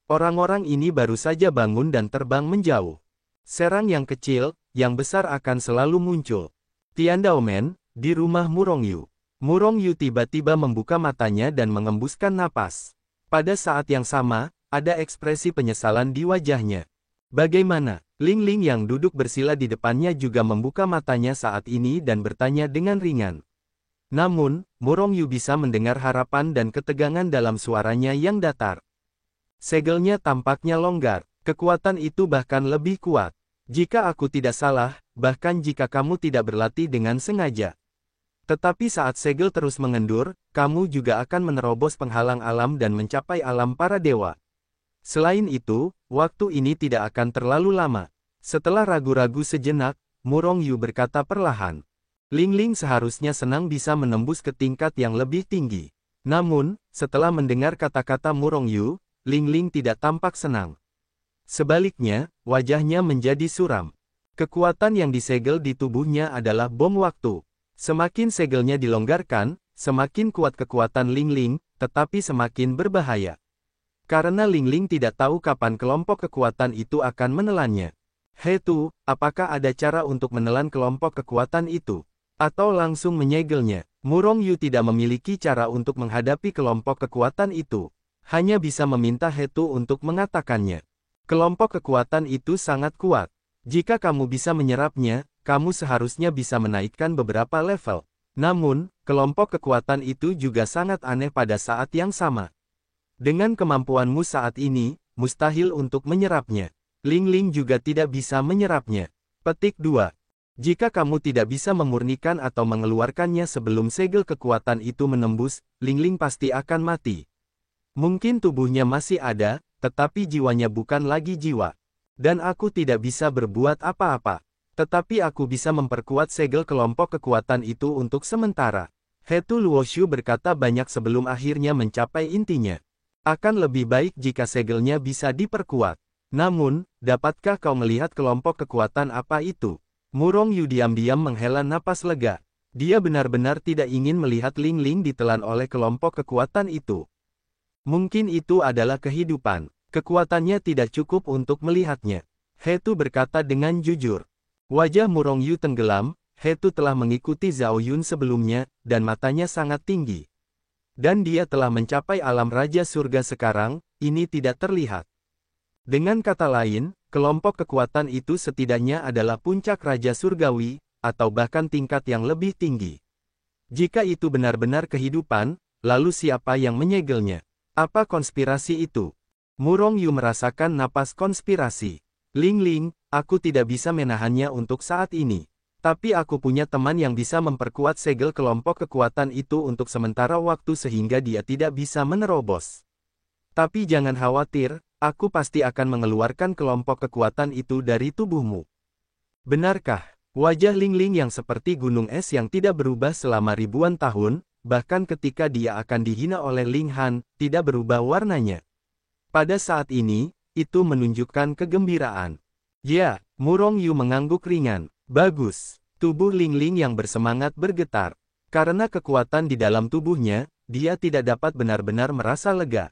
Orang-orang ini baru saja bangun dan terbang menjauh. Serang yang kecil, yang besar akan selalu muncul. Tiandao Man, di rumah Murong Yu. Murong Yu tiba-tiba membuka matanya dan mengembuskan napas. Pada saat yang sama, ada ekspresi penyesalan di wajahnya. Bagaimana? Ling Ling yang duduk bersila di depannya juga membuka matanya saat ini dan bertanya dengan ringan. Namun, Murong Yu bisa mendengar harapan dan ketegangan dalam suaranya yang datar. Segelnya tampaknya longgar. Kekuatan itu bahkan lebih kuat. Jika aku tidak salah, bahkan jika kamu tidak berlatih dengan sengaja. Tetapi saat segel terus mengendur, kamu juga akan menerobos penghalang alam dan mencapai alam para dewa. Selain itu, waktu ini tidak akan terlalu lama. Setelah ragu-ragu sejenak, Murong Yu berkata perlahan. Ling Ling seharusnya senang bisa menembus ke tingkat yang lebih tinggi. Namun, setelah mendengar kata-kata Murong Yu, Ling Ling tidak tampak senang. Sebaliknya, wajahnya menjadi suram. Kekuatan yang disegel di tubuhnya adalah bom waktu. Semakin segelnya dilonggarkan, semakin kuat kekuatan Ling Ling, tetapi semakin berbahaya. Karena Ling Ling tidak tahu kapan kelompok kekuatan itu akan menelannya. "He Tu, apakah ada cara untuk menelan kelompok kekuatan itu? Atau langsung menyegelnya?" Murong Yu tidak memiliki cara untuk menghadapi kelompok kekuatan itu. Hanya bisa meminta He Tu untuk mengatakannya. Kelompok kekuatan itu sangat kuat. Jika kamu bisa menyerapnya, kamu seharusnya bisa menaikkan beberapa level. Namun, kelompok kekuatan itu juga sangat aneh pada saat yang sama. Dengan kemampuanmu saat ini, mustahil untuk menyerapnya. Ling Ling juga tidak bisa menyerapnya. Petik 2. Jika kamu tidak bisa memurnikan atau mengeluarkannya sebelum segel kekuatan itu menembus, Ling Ling pasti akan mati. Mungkin tubuhnya masih ada, tetapi jiwanya bukan lagi jiwa. Dan aku tidak bisa berbuat apa-apa. Tetapi aku bisa memperkuat segel kelompok kekuatan itu untuk sementara. He Tu Luoshu berkata banyak sebelum akhirnya mencapai intinya. Akan lebih baik jika segelnya bisa diperkuat. Namun, dapatkah kau melihat kelompok kekuatan apa itu? Murong Yu diam-diam menghela napas lega. Dia benar-benar tidak ingin melihat Ling Ling ditelan oleh kelompok kekuatan itu. Mungkin itu adalah kehidupan. Kekuatannya tidak cukup untuk melihatnya. He Tu berkata dengan jujur. Wajah Murong Yu tenggelam. He Tu telah mengikuti Zhao Yun sebelumnya, dan matanya sangat tinggi. Dan dia telah mencapai alam Raja Surga sekarang, ini tidak terlihat. Dengan kata lain, kelompok kekuatan itu setidaknya adalah puncak Raja Surgawi, atau bahkan tingkat yang lebih tinggi. Jika itu benar-benar kehidupan, lalu siapa yang menyegelnya? Apa konspirasi itu? Murong Yu merasakan napas konspirasi. Ling Ling, aku tidak bisa menahannya untuk saat ini. Tapi aku punya teman yang bisa memperkuat segel kelompok kekuatan itu untuk sementara waktu sehingga dia tidak bisa menerobos. Tapi jangan khawatir, aku pasti akan mengeluarkan kelompok kekuatan itu dari tubuhmu. Benarkah? Wajah Ling Ling yang seperti gunung es yang tidak berubah selama ribuan tahun, bahkan ketika dia akan dihina oleh Ling Han, tidak berubah warnanya. Pada saat ini, itu menunjukkan kegembiraan. Ya, Murong Yu mengangguk ringan. Bagus. Tubuh Ling Ling yang bersemangat bergetar. Karena kekuatan di dalam tubuhnya, dia tidak dapat benar-benar merasa lega.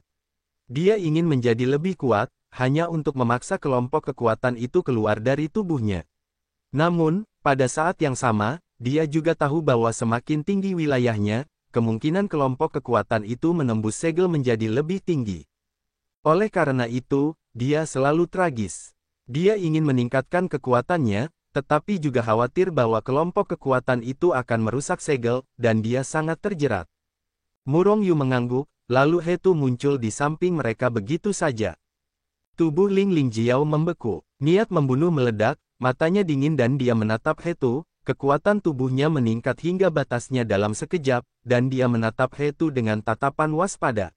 Dia ingin menjadi lebih kuat, hanya untuk memaksa kelompok kekuatan itu keluar dari tubuhnya. Namun, pada saat yang sama, dia juga tahu bahwa semakin tinggi wilayahnya, kemungkinan kelompok kekuatan itu menembus segel menjadi lebih tinggi. Oleh karena itu, dia selalu tragis. Dia ingin meningkatkan kekuatannya, tetapi juga khawatir bahwa kelompok kekuatan itu akan merusak segel, dan dia sangat terjerat. Murong Yu mengangguk, lalu Hetu muncul di samping mereka begitu saja. Tubuh Ling Ling Jiao membeku, niat membunuh meledak, matanya dingin dan dia menatap Hetu, kekuatan tubuhnya meningkat hingga batasnya dalam sekejap, dan dia menatap Hetu dengan tatapan waspada.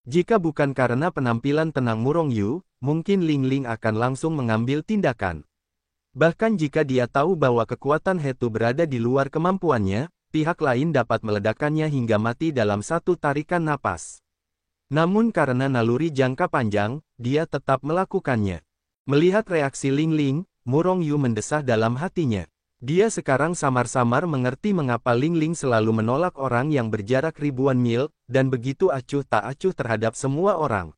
Jika bukan karena penampilan tenang Murong Yu, mungkin Ling Ling akan langsung mengambil tindakan. Bahkan jika dia tahu bahwa kekuatan Hetu berada di luar kemampuannya, pihak lain dapat meledakkannya hingga mati dalam satu tarikan napas. Namun karena naluri jangka panjang, dia tetap melakukannya. Melihat reaksi Ling Ling, Murong Yu mendesah dalam hatinya. Dia sekarang samar-samar mengerti mengapa Ling Ling selalu menolak orang yang berjarak ribuan mil, dan begitu acuh tak acuh terhadap semua orang.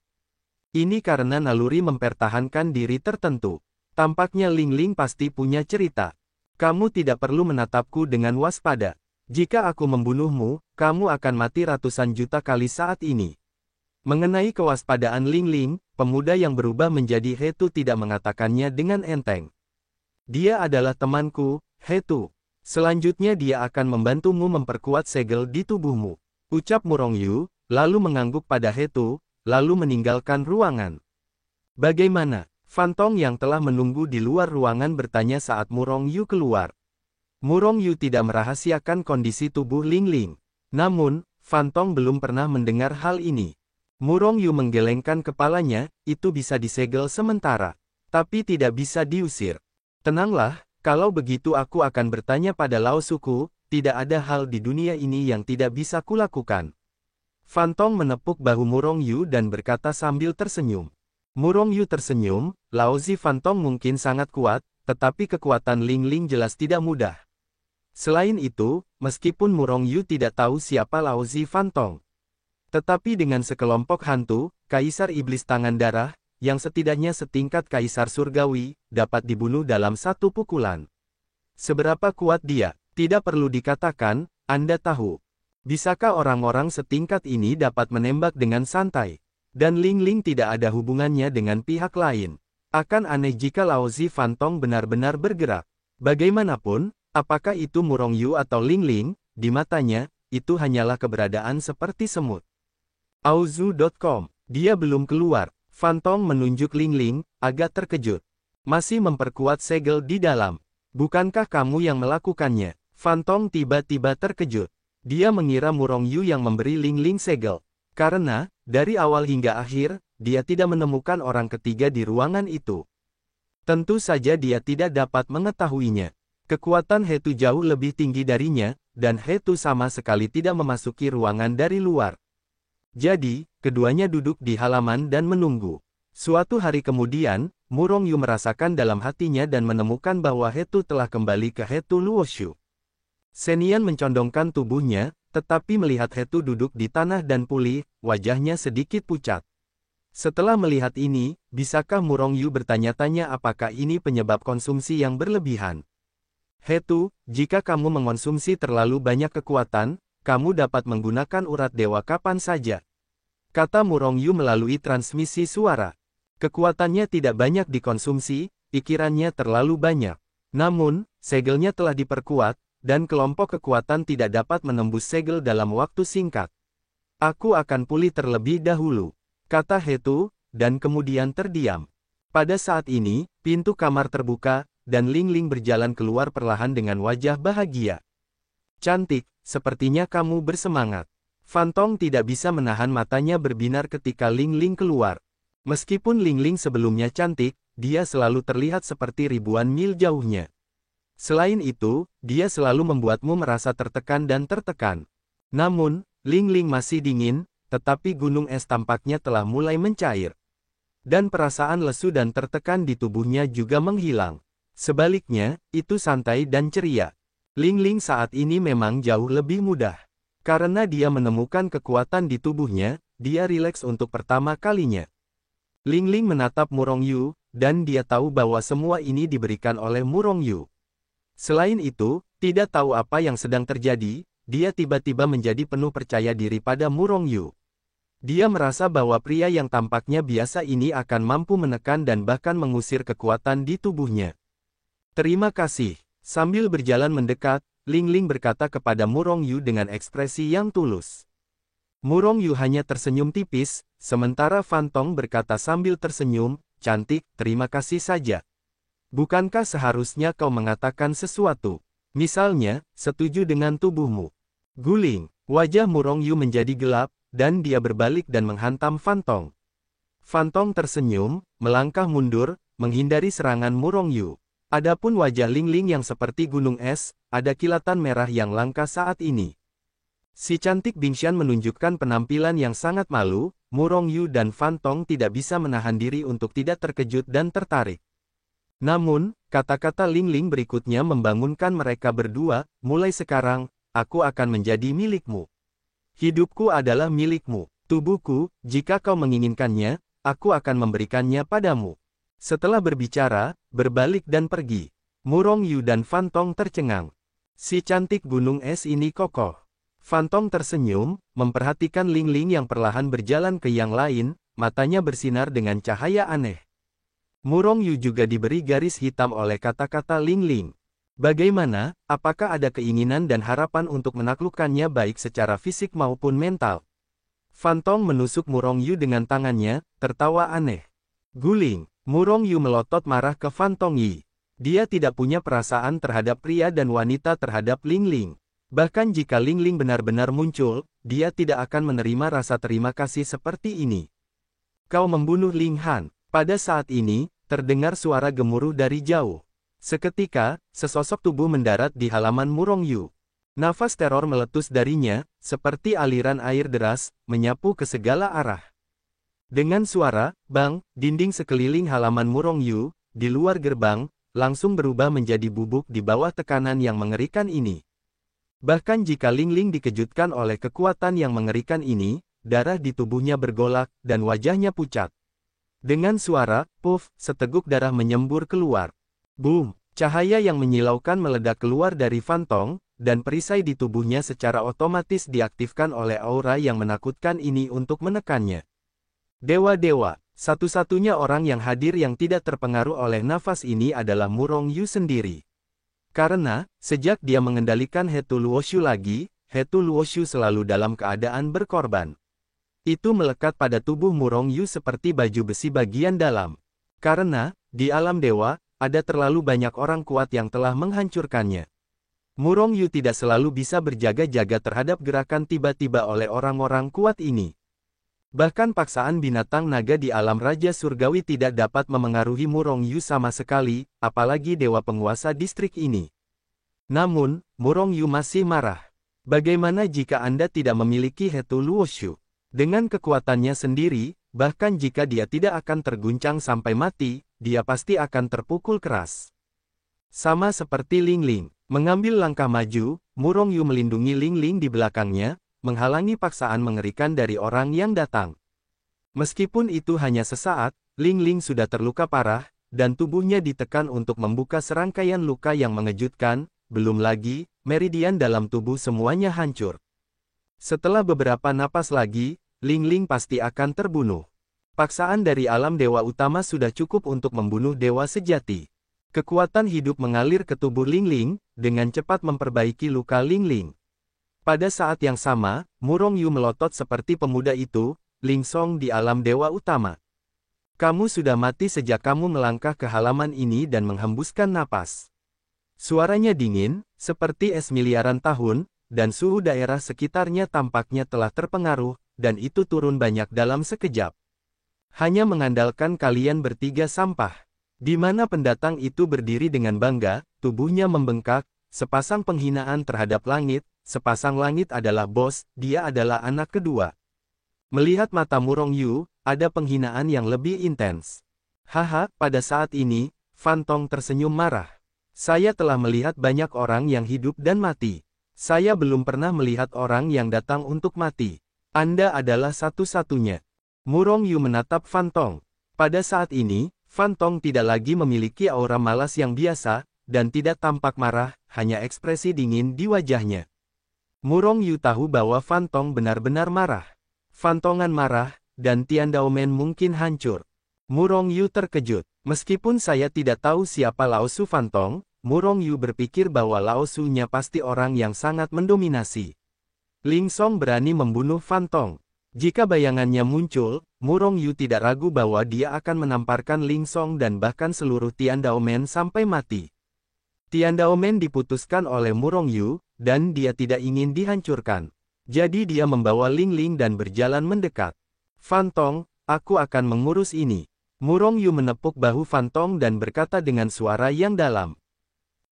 Ini karena naluri mempertahankan diri tertentu. Tampaknya Ling Ling pasti punya cerita. Kamu tidak perlu menatapku dengan waspada. Jika aku membunuhmu, kamu akan mati ratusan juta kali saat ini. Mengenai kewaspadaan Ling Ling, pemuda yang berubah menjadi Hetu tidak mengatakannya dengan enteng. Dia adalah temanku, Hetu. Selanjutnya dia akan membantumu memperkuat segel di tubuhmu. Ucap Murong Yu, lalu mengangguk pada Hetu, lalu meninggalkan ruangan. Bagaimana? Fantong yang telah menunggu di luar ruangan bertanya saat Murong Yu keluar. Murong Yu tidak merahasiakan kondisi tubuh Ling Ling. Namun, Fantong belum pernah mendengar hal ini. Murong Yu menggelengkan kepalanya, itu bisa disegel sementara. Tapi tidak bisa diusir. Tenanglah, kalau begitu aku akan bertanya pada Lao Suku, tidak ada hal di dunia ini yang tidak bisa kulakukan. Fantong menepuk bahu Murong Yu dan berkata sambil tersenyum. Murong Yu tersenyum, Laozi Fantong mungkin sangat kuat, tetapi kekuatan Ling Ling jelas tidak mudah. Selain itu, meskipun Murong Yu tidak tahu siapa Laozi Fantong. Tetapi dengan sekelompok hantu, Kaisar Iblis Tangan Darah, yang setidaknya setingkat Kaisar Surgawi, dapat dibunuh dalam satu pukulan. Seberapa kuat dia, tidak perlu dikatakan, Anda tahu. Bisakah orang-orang setingkat ini dapat menembak dengan santai? Dan Ling Ling tidak ada hubungannya dengan pihak lain. Akan aneh jika Laozi Fantong benar-benar bergerak. Bagaimanapun, apakah itu Murong Yu atau Ling Ling, di matanya, itu hanyalah keberadaan seperti semut. Auzu.com, dia belum keluar. Fantong menunjuk Ling Ling, agak terkejut. Masih memperkuat segel di dalam. Bukankah kamu yang melakukannya? Fantong tiba-tiba terkejut. Dia mengira Murong Yu yang memberi Ling Ling segel. Karena, dari awal hingga akhir, dia tidak menemukan orang ketiga di ruangan itu. Tentu saja dia tidak dapat mengetahuinya. Kekuatan Hetu jauh lebih tinggi darinya, dan Hetu sama sekali tidak memasuki ruangan dari luar. Jadi, keduanya duduk di halaman dan menunggu. Suatu hari kemudian, Murong Yu merasakan dalam hatinya dan menemukan bahwa Hetu telah kembali ke Hetu Luoshu. Senian mencondongkan tubuhnya, tetapi melihat Hetu duduk di tanah dan pulih, wajahnya sedikit pucat. Setelah melihat ini, bisakah Murong Yu bertanya-tanya apakah ini penyebab konsumsi yang berlebihan? Hetu, jika kamu mengonsumsi terlalu banyak kekuatan, kamu dapat menggunakan urat dewa kapan saja. Kata Murong Yu melalui transmisi suara. Kekuatannya tidak banyak dikonsumsi, pikirannya terlalu banyak. Namun, segelnya telah diperkuat, dan kelompok kekuatan tidak dapat menembus segel dalam waktu singkat. Aku akan pulih terlebih dahulu, kata Hetu, dan kemudian terdiam. Pada saat ini, pintu kamar terbuka, dan Ling Ling berjalan keluar perlahan dengan wajah bahagia. Cantik, sepertinya kamu bersemangat. Fantong tidak bisa menahan matanya berbinar ketika Ling Ling keluar. Meskipun Lingling sebelumnya cantik, dia selalu terlihat seperti ribuan mil jauhnya. Selain itu, dia selalu membuatmu merasa tertekan dan tertekan. Namun, Lingling masih dingin, tetapi gunung es tampaknya telah mulai mencair. Dan perasaan lesu dan tertekan di tubuhnya juga menghilang. Sebaliknya, itu santai dan ceria. Lingling saat ini memang jauh lebih mudah. Karena dia menemukan kekuatan di tubuhnya, dia rileks untuk pertama kalinya. Lingling menatap Murong Yu, dan dia tahu bahwa semua ini diberikan oleh Murong Yu. Selain itu, tidak tahu apa yang sedang terjadi, dia tiba-tiba menjadi penuh percaya diri pada Murong Yu. Dia merasa bahwa pria yang tampaknya biasa ini akan mampu menekan dan bahkan mengusir kekuatan di tubuhnya. Terima kasih. Sambil berjalan mendekat, Lingling berkata kepada Murong Yu dengan ekspresi yang tulus. Murong Yu hanya tersenyum tipis, sementara Fan Tong berkata sambil tersenyum, "Cantik, terima kasih saja. Bukankah seharusnya kau mengatakan sesuatu? Misalnya, setuju dengan tubuhmu?" Guling, wajah Murong Yu menjadi gelap, dan dia berbalik dan menghantam Fan Tong. Fan Tong tersenyum, melangkah mundur, menghindari serangan Murong Yu. Adapun wajah Lingling yang seperti gunung es, ada kilatan merah yang langka saat ini. Si cantik Bingshan menunjukkan penampilan yang sangat malu, Murong Yu dan Fan Tong tidak bisa menahan diri untuk tidak terkejut dan tertarik. Namun, kata-kata Lingling berikutnya membangunkan mereka berdua, "Mulai sekarang, aku akan menjadi milikmu. Hidupku adalah milikmu. Tubuhku, jika kau menginginkannya, aku akan memberikannya padamu." Setelah berbicara, berbalik dan pergi. Murong Yu dan Fan Tong tercengang. Si cantik gunung es ini kokoh. Fan Tong tersenyum, memperhatikan Lingling yang perlahan berjalan ke yang lain, matanya bersinar dengan cahaya aneh. Murong Yu juga diberi garis hitam oleh kata-kata Lingling. Bagaimana, apakah ada keinginan dan harapan untuk menaklukkannya baik secara fisik maupun mental? Fan Tong menusuk Murong Yu dengan tangannya, tertawa aneh. Guling, Murong Yu melotot marah ke Fan Tong Yi. Dia tidak punya perasaan terhadap pria dan wanita terhadap Lingling. Bahkan jika Lingling benar-benar muncul, dia tidak akan menerima rasa terima kasih seperti ini. Kau membunuh Ling Han. Pada saat ini, terdengar suara gemuruh dari jauh. Seketika, sesosok tubuh mendarat di halaman Murong Yu. Nafas teror meletus darinya, seperti aliran air deras, menyapu ke segala arah. Dengan suara, bang, dinding sekeliling halaman Murong Yu, di luar gerbang, langsung berubah menjadi bubuk di bawah tekanan yang mengerikan ini. Bahkan jika Lingling dikejutkan oleh kekuatan yang mengerikan ini, darah di tubuhnya bergolak, dan wajahnya pucat. Dengan suara, puff, seteguk darah menyembur keluar. Boom! Cahaya yang menyilaukan meledak keluar dari Fan Tong, dan perisai di tubuhnya secara otomatis diaktifkan oleh aura yang menakutkan ini untuk menekannya. Dewa-dewa, satu-satunya orang yang hadir yang tidak terpengaruh oleh nafas ini adalah Murong Yu sendiri. Karena, sejak dia mengendalikan Hetu Luoshu lagi, Hetu Luoshu selalu dalam keadaan berkorban. Itu melekat pada tubuh Murong Yu seperti baju besi bagian dalam. Karena, di alam dewa, ada terlalu banyak orang kuat yang telah menghancurkannya. Murong Yu tidak selalu bisa berjaga-jaga terhadap gerakan tiba-tiba oleh orang-orang kuat ini. Bahkan paksaan binatang naga di alam Raja Surgawi tidak dapat memengaruhi Murong Yu sama sekali, apalagi dewa penguasa distrik ini. Namun, Murong Yu masih marah. Bagaimana jika Anda tidak memiliki Hetu Luoshu? Dengan kekuatannya sendiri, bahkan jika dia tidak akan terguncang sampai mati, dia pasti akan terpukul keras. Sama seperti Lingling, mengambil langkah maju, Murong Yu melindungi Lingling di belakangnya, menghalangi paksaan mengerikan dari orang yang datang. Meskipun itu hanya sesaat, Lingling sudah terluka parah, dan tubuhnya ditekan untuk membuka serangkaian luka yang mengejutkan, belum lagi, meridian dalam tubuh semuanya hancur. Setelah beberapa napas lagi, Lingling pasti akan terbunuh. Paksaan dari alam dewa utama sudah cukup untuk membunuh dewa sejati. Kekuatan hidup mengalir ke tubuh Lingling, dengan cepat memperbaiki luka Lingling. Pada saat yang sama, Murong Yu melotot seperti pemuda itu, Ling Song di alam dewa utama. Kamu sudah mati sejak kamu melangkah ke halaman ini dan menghembuskan napas. Suaranya dingin, seperti es miliaran tahun, dan suhu daerah sekitarnya tampaknya telah terpengaruh, dan itu turun banyak dalam sekejap. Hanya mengandalkan kalian bertiga sampah. Di mana pendatang itu berdiri dengan bangga, tubuhnya membengkak, sepasang penghinaan terhadap langit, sepasang langit adalah bos, dia adalah anak kedua. Melihat mata Murong Yu, ada penghinaan yang lebih intens. Haha, pada saat ini, Fan Tong tersenyum marah. Saya telah melihat banyak orang yang hidup dan mati. Saya belum pernah melihat orang yang datang untuk mati. Anda adalah satu-satunya. Murong Yu menatap Fan Tong. Pada saat ini, Fan Tong tidak lagi memiliki aura malas yang biasa, dan tidak tampak marah, hanya ekspresi dingin di wajahnya. Murong Yu tahu bahwa Fan Tong benar-benar marah. Fan Tongan marah, dan Tian Daomen mungkin hancur. Murong Yu terkejut. Meskipun saya tidak tahu siapa Lao Su Fan Tong, Murong Yu berpikir bahwa Lao Su-nya pasti orang yang sangat mendominasi. Ling Song berani membunuh Fan Tong. Jika bayangannya muncul, Murong Yu tidak ragu bahwa dia akan menamparkan Ling Song dan bahkan seluruh Tian Daomen sampai mati. Tian Daomen diputuskan oleh Murong Yu, dan dia tidak ingin dihancurkan. Jadi dia membawa Ling Ling dan berjalan mendekat. Fan Tong, aku akan mengurus ini. Murong Yu menepuk bahu Fan Tong dan berkata dengan suara yang dalam.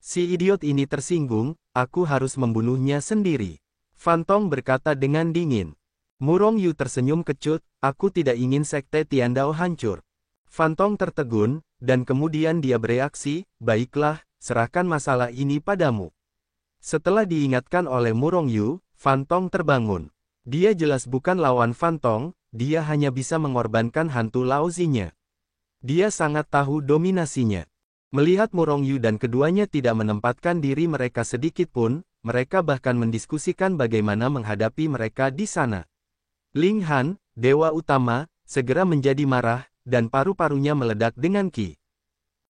Si idiot ini tersinggung, aku harus membunuhnya sendiri. Fan Tong berkata dengan dingin. Murong Yu tersenyum kecut, aku tidak ingin sekte Tiandao hancur. Fan Tong tertegun, dan kemudian dia bereaksi, baiklah, serahkan masalah ini padamu. Setelah diingatkan oleh Murong Yu, Fan Tong terbangun. Dia jelas bukan lawan Fan Tong, dia hanya bisa mengorbankan hantu Lao Zi-nya. Dia sangat tahu dominasinya. Melihat Murong Yu dan keduanya tidak menempatkan diri mereka sedikit pun, mereka bahkan mendiskusikan bagaimana menghadapi mereka di sana. Ling Han, dewa utama, segera menjadi marah, dan paru-parunya meledak dengan ki.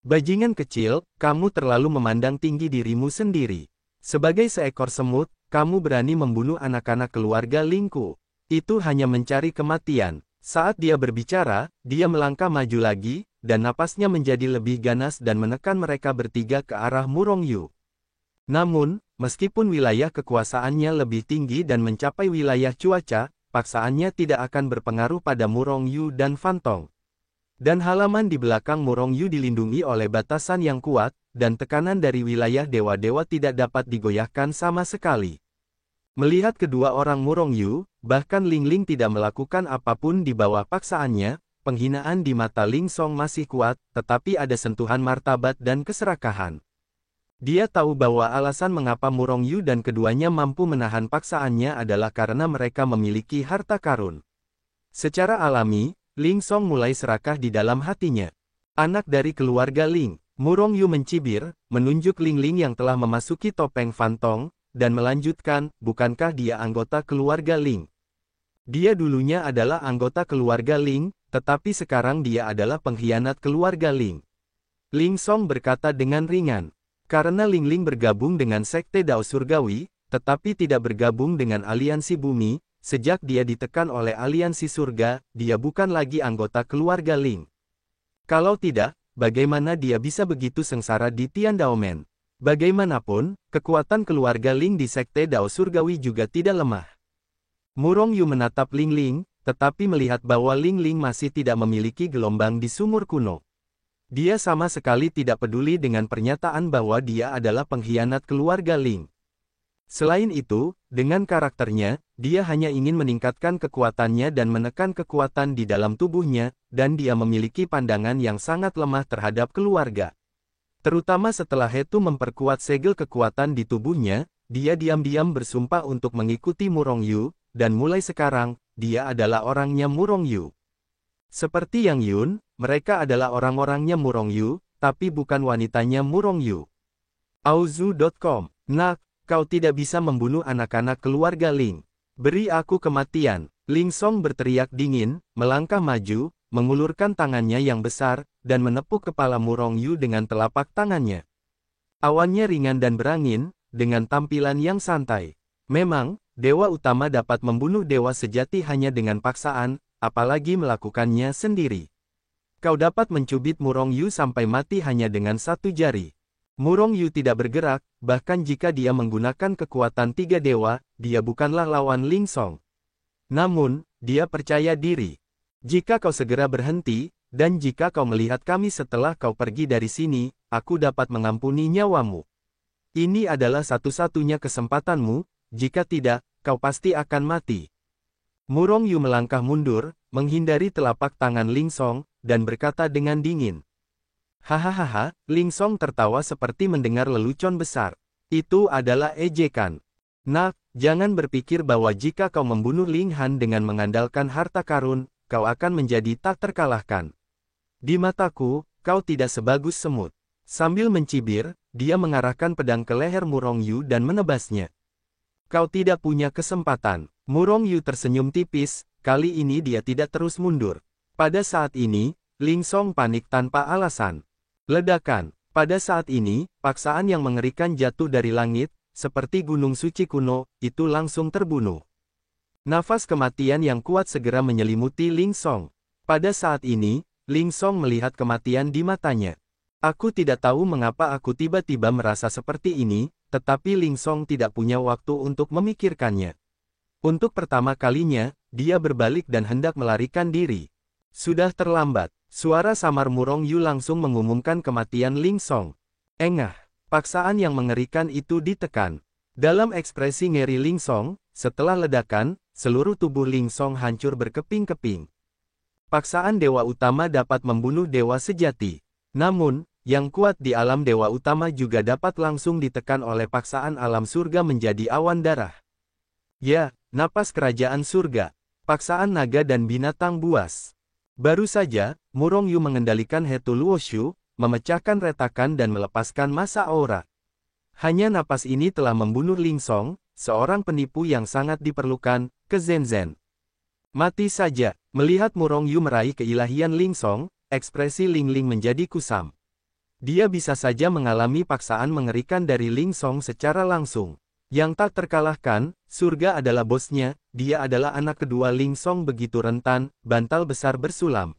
Bajingan kecil, kamu terlalu memandang tinggi dirimu sendiri. Sebagai seekor semut, kamu berani membunuh anak-anak keluarga Lingku. Itu hanya mencari kematian. Saat dia berbicara, dia melangkah maju lagi, dan napasnya menjadi lebih ganas dan menekan mereka bertiga ke arah Murong Yu. Namun, meskipun wilayah kekuasaannya lebih tinggi dan mencapai wilayah cuaca, paksaannya tidak akan berpengaruh pada Murong Yu dan Fan Tong. Dan halaman di belakang Murong Yu dilindungi oleh batasan yang kuat, dan tekanan dari wilayah dewa-dewa tidak dapat digoyahkan sama sekali. Melihat kedua orang Murong Yu, bahkan Ling Ling tidak melakukan apapun di bawah paksaannya, penghinaan di mata Ling Song masih kuat, tetapi ada sentuhan martabat dan keserakahan. Dia tahu bahwa alasan mengapa Murong Yu dan keduanya mampu menahan paksaannya adalah karena mereka memiliki harta karun. Secara alami, Ling Song mulai serakah di dalam hatinya. Anak dari keluarga Ling, Murong Yu mencibir, menunjuk Ling Ling yang telah memasuki topeng Fan Tong, dan melanjutkan, bukankah dia anggota keluarga Ling? Dia dulunya adalah anggota keluarga Ling, tetapi sekarang dia adalah pengkhianat keluarga Ling. Ling Song berkata dengan ringan. Karena Ling Ling bergabung dengan Sekte Dao Surgawi, tetapi tidak bergabung dengan Aliansi Bumi, sejak dia ditekan oleh Aliansi Surga, dia bukan lagi anggota keluarga Ling. Kalau tidak, bagaimana dia bisa begitu sengsara di Tian Daomen? Bagaimanapun, kekuatan keluarga Ling di Sekte Dao Surgawi juga tidak lemah. Murong Yu menatap Ling Ling, tetapi melihat bahwa Ling Ling masih tidak memiliki gelombang di sumur kuno. Dia sama sekali tidak peduli dengan pernyataan bahwa dia adalah pengkhianat keluarga Ling. Selain itu, dengan karakternya, dia hanya ingin meningkatkan kekuatannya dan menekan kekuatan di dalam tubuhnya, dan dia memiliki pandangan yang sangat lemah terhadap keluarga. Terutama setelah Hetu memperkuat segel kekuatan di tubuhnya, dia diam-diam bersumpah untuk mengikuti Murong Yu, dan mulai sekarang, dia adalah orangnya Murong Yu. Seperti Yang Yun, mereka adalah orang-orangnya Murong Yu, tapi bukan wanitanya Murong Yu. Auzu.com. Nak, kau tidak bisa membunuh anak-anak keluarga Ling. Beri aku kematian. Ling Song berteriak dingin, melangkah maju, mengulurkan tangannya yang besar, dan menepuk kepala Murong Yu dengan telapak tangannya. Awannya ringan dan berangin, dengan tampilan yang santai. Memang, dewa utama dapat membunuh dewa sejati hanya dengan paksaan, apalagi melakukannya sendiri. Kau dapat mencubit Murong Yu sampai mati hanya dengan satu jari. Murong Yu tidak bergerak, bahkan jika dia menggunakan kekuatan tiga dewa, dia bukanlah lawan Ling Song. Namun, dia percaya diri. Jika kau segera berhenti, dan jika kau melihat kami setelah kau pergi dari sini, aku dapat mengampuni nyawamu. Ini adalah satu-satunya kesempatanmu, jika tidak, kau pasti akan mati. Murong Yu melangkah mundur, menghindari telapak tangan Ling Song, dan berkata dengan dingin. Hahaha, Ling Song tertawa seperti mendengar lelucon besar. Itu adalah ejekan. Nah, jangan berpikir bahwa jika kau membunuh Ling Han dengan mengandalkan harta karun, kau akan menjadi tak terkalahkan. Di mataku, kau tidak sebagus semut. Sambil mencibir, dia mengarahkan pedang ke leher Murong Yu dan menebasnya. Kau tidak punya kesempatan. Murong Yu tersenyum tipis, kali ini dia tidak terus mundur. Pada saat ini, Ling Song panik tanpa alasan. Ledakan. Pada saat ini, paksaan yang mengerikan jatuh dari langit, seperti gunung suci kuno, itu langsung terbunuh. Nafas kematian yang kuat segera menyelimuti Ling Song. Pada saat ini, Ling Song melihat kematian di matanya. Aku tidak tahu mengapa aku tiba-tiba merasa seperti ini, tetapi Ling Song tidak punya waktu untuk memikirkannya. Untuk pertama kalinya, dia berbalik dan hendak melarikan diri. Sudah terlambat. Suara samar Murong Yu langsung mengumumkan kematian Ling Song. Engah, paksaan yang mengerikan itu ditekan. Dalam ekspresi ngeri Ling Song, setelah ledakan, seluruh tubuh Ling Song hancur berkeping-keping. Paksaan dewa utama dapat membunuh dewa sejati. Namun, yang kuat di alam dewa utama juga dapat langsung ditekan oleh paksaan alam surga menjadi awan darah. Ya, napas kerajaan surga. Paksaan naga dan binatang buas. Baru saja, Murong Yu mengendalikan Hetu Luoshu, memecahkan retakan dan melepaskan masa aura. Hanya napas ini telah membunuh Ling Song, seorang penipu yang sangat diperlukan, ke Zen. Mati saja. Melihat Murong Yu meraih keilahian Ling Song, ekspresi Ling Ling menjadi kusam. Dia bisa saja mengalami paksaan mengerikan dari Ling Song secara langsung. Yang tak terkalahkan, surga adalah bosnya, dia adalah anak kedua Ling Song begitu rentan, bantal besar bersulam.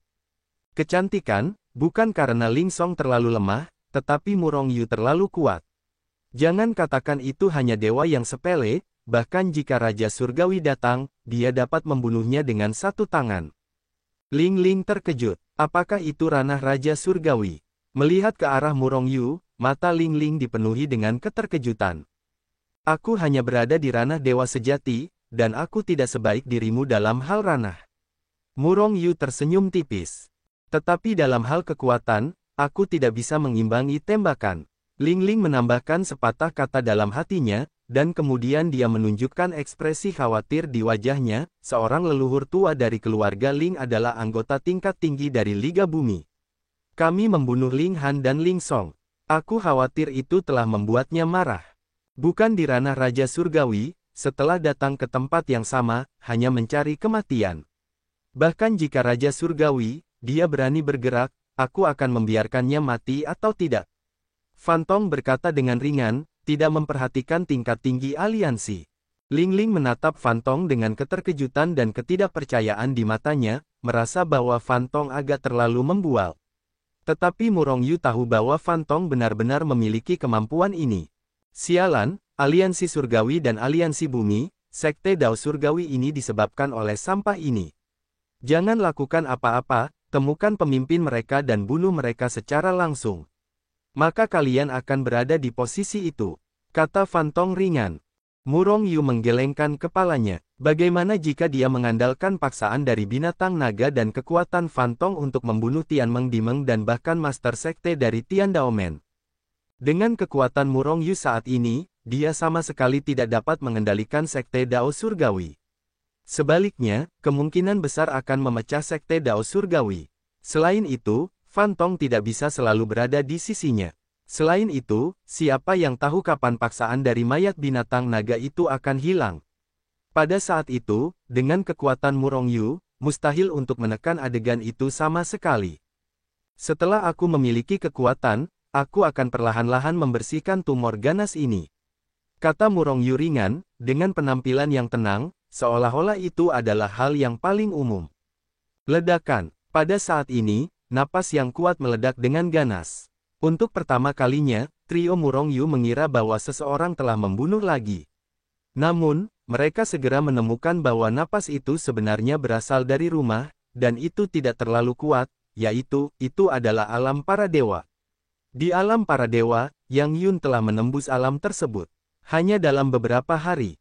Kecantikan, bukan karena Ling Song terlalu lemah, tetapi Murong Yu terlalu kuat. Jangan katakan itu hanya dewa yang sepele, bahkan jika Raja Surgawi datang, dia dapat membunuhnya dengan satu tangan. Ling Ling terkejut. Apakah itu ranah Raja Surgawi? Melihat ke arah Murong Yu, mata Ling Ling dipenuhi dengan keterkejutan. Aku hanya berada di ranah dewa sejati, dan aku tidak sebaik dirimu dalam hal ranah. Murong Yu tersenyum tipis. Tetapi dalam hal kekuatan, aku tidak bisa mengimbangi tembakan. Ling Ling menambahkan sepatah kata dalam hatinya, dan kemudian dia menunjukkan ekspresi khawatir di wajahnya. Seorang leluhur tua dari keluarga Ling adalah anggota tingkat tinggi dari Liga Bumi. Kami membunuh Ling Han dan Ling Song. Aku khawatir itu telah membuatnya marah. Bukan di ranah Raja Surgawi, setelah datang ke tempat yang sama, hanya mencari kematian. Bahkan jika Raja Surgawi, dia berani bergerak, aku akan membiarkannya mati atau tidak. Fan Tong berkata dengan ringan, tidak memperhatikan tingkat tinggi aliansi. Ling Ling menatap Fan Tong dengan keterkejutan dan ketidakpercayaan di matanya, merasa bahwa Fan Tong agak terlalu membual. Tetapi Murong Yu tahu bahwa Fan Tong benar-benar memiliki kemampuan ini. Sialan, aliansi surgawi dan aliansi bumi, sekte Dao surgawi ini disebabkan oleh sampah ini. Jangan lakukan apa-apa, temukan pemimpin mereka dan bunuh mereka secara langsung. Maka kalian akan berada di posisi itu, kata Fan Tong ringan. Murong Yu menggelengkan kepalanya. Bagaimana jika dia mengandalkan paksaan dari binatang naga dan kekuatan Fan Tong untuk membunuh Tian Meng Dimeng dan bahkan Master Sekte dari Tian Daomen? Dengan kekuatan Murong Yu saat ini, dia sama sekali tidak dapat mengendalikan Sekte Dao Surgawi. Sebaliknya, kemungkinan besar akan memecah Sekte Dao Surgawi. Selain itu, Fan Tong tidak bisa selalu berada di sisinya. Selain itu, siapa yang tahu kapan paksaan dari mayat binatang naga itu akan hilang? Pada saat itu, dengan kekuatan Murong Yu, mustahil untuk menekan adegan itu sama sekali. Setelah aku memiliki kekuatan, aku akan perlahan-lahan membersihkan tumor ganas ini. Kata Murong Yu ringan, dengan penampilan yang tenang, seolah-olah itu adalah hal yang paling umum. Ledakan. Pada saat ini, napas yang kuat meledak dengan ganas. Untuk pertama kalinya, trio Murong Yu mengira bahwa seseorang telah membunuh lagi. Namun, mereka segera menemukan bahwa napas itu sebenarnya berasal dari rumah, dan itu tidak terlalu kuat, yaitu, itu adalah alam para dewa. Di alam para dewa, Yang Yun telah menembus alam tersebut. Hanya dalam beberapa hari,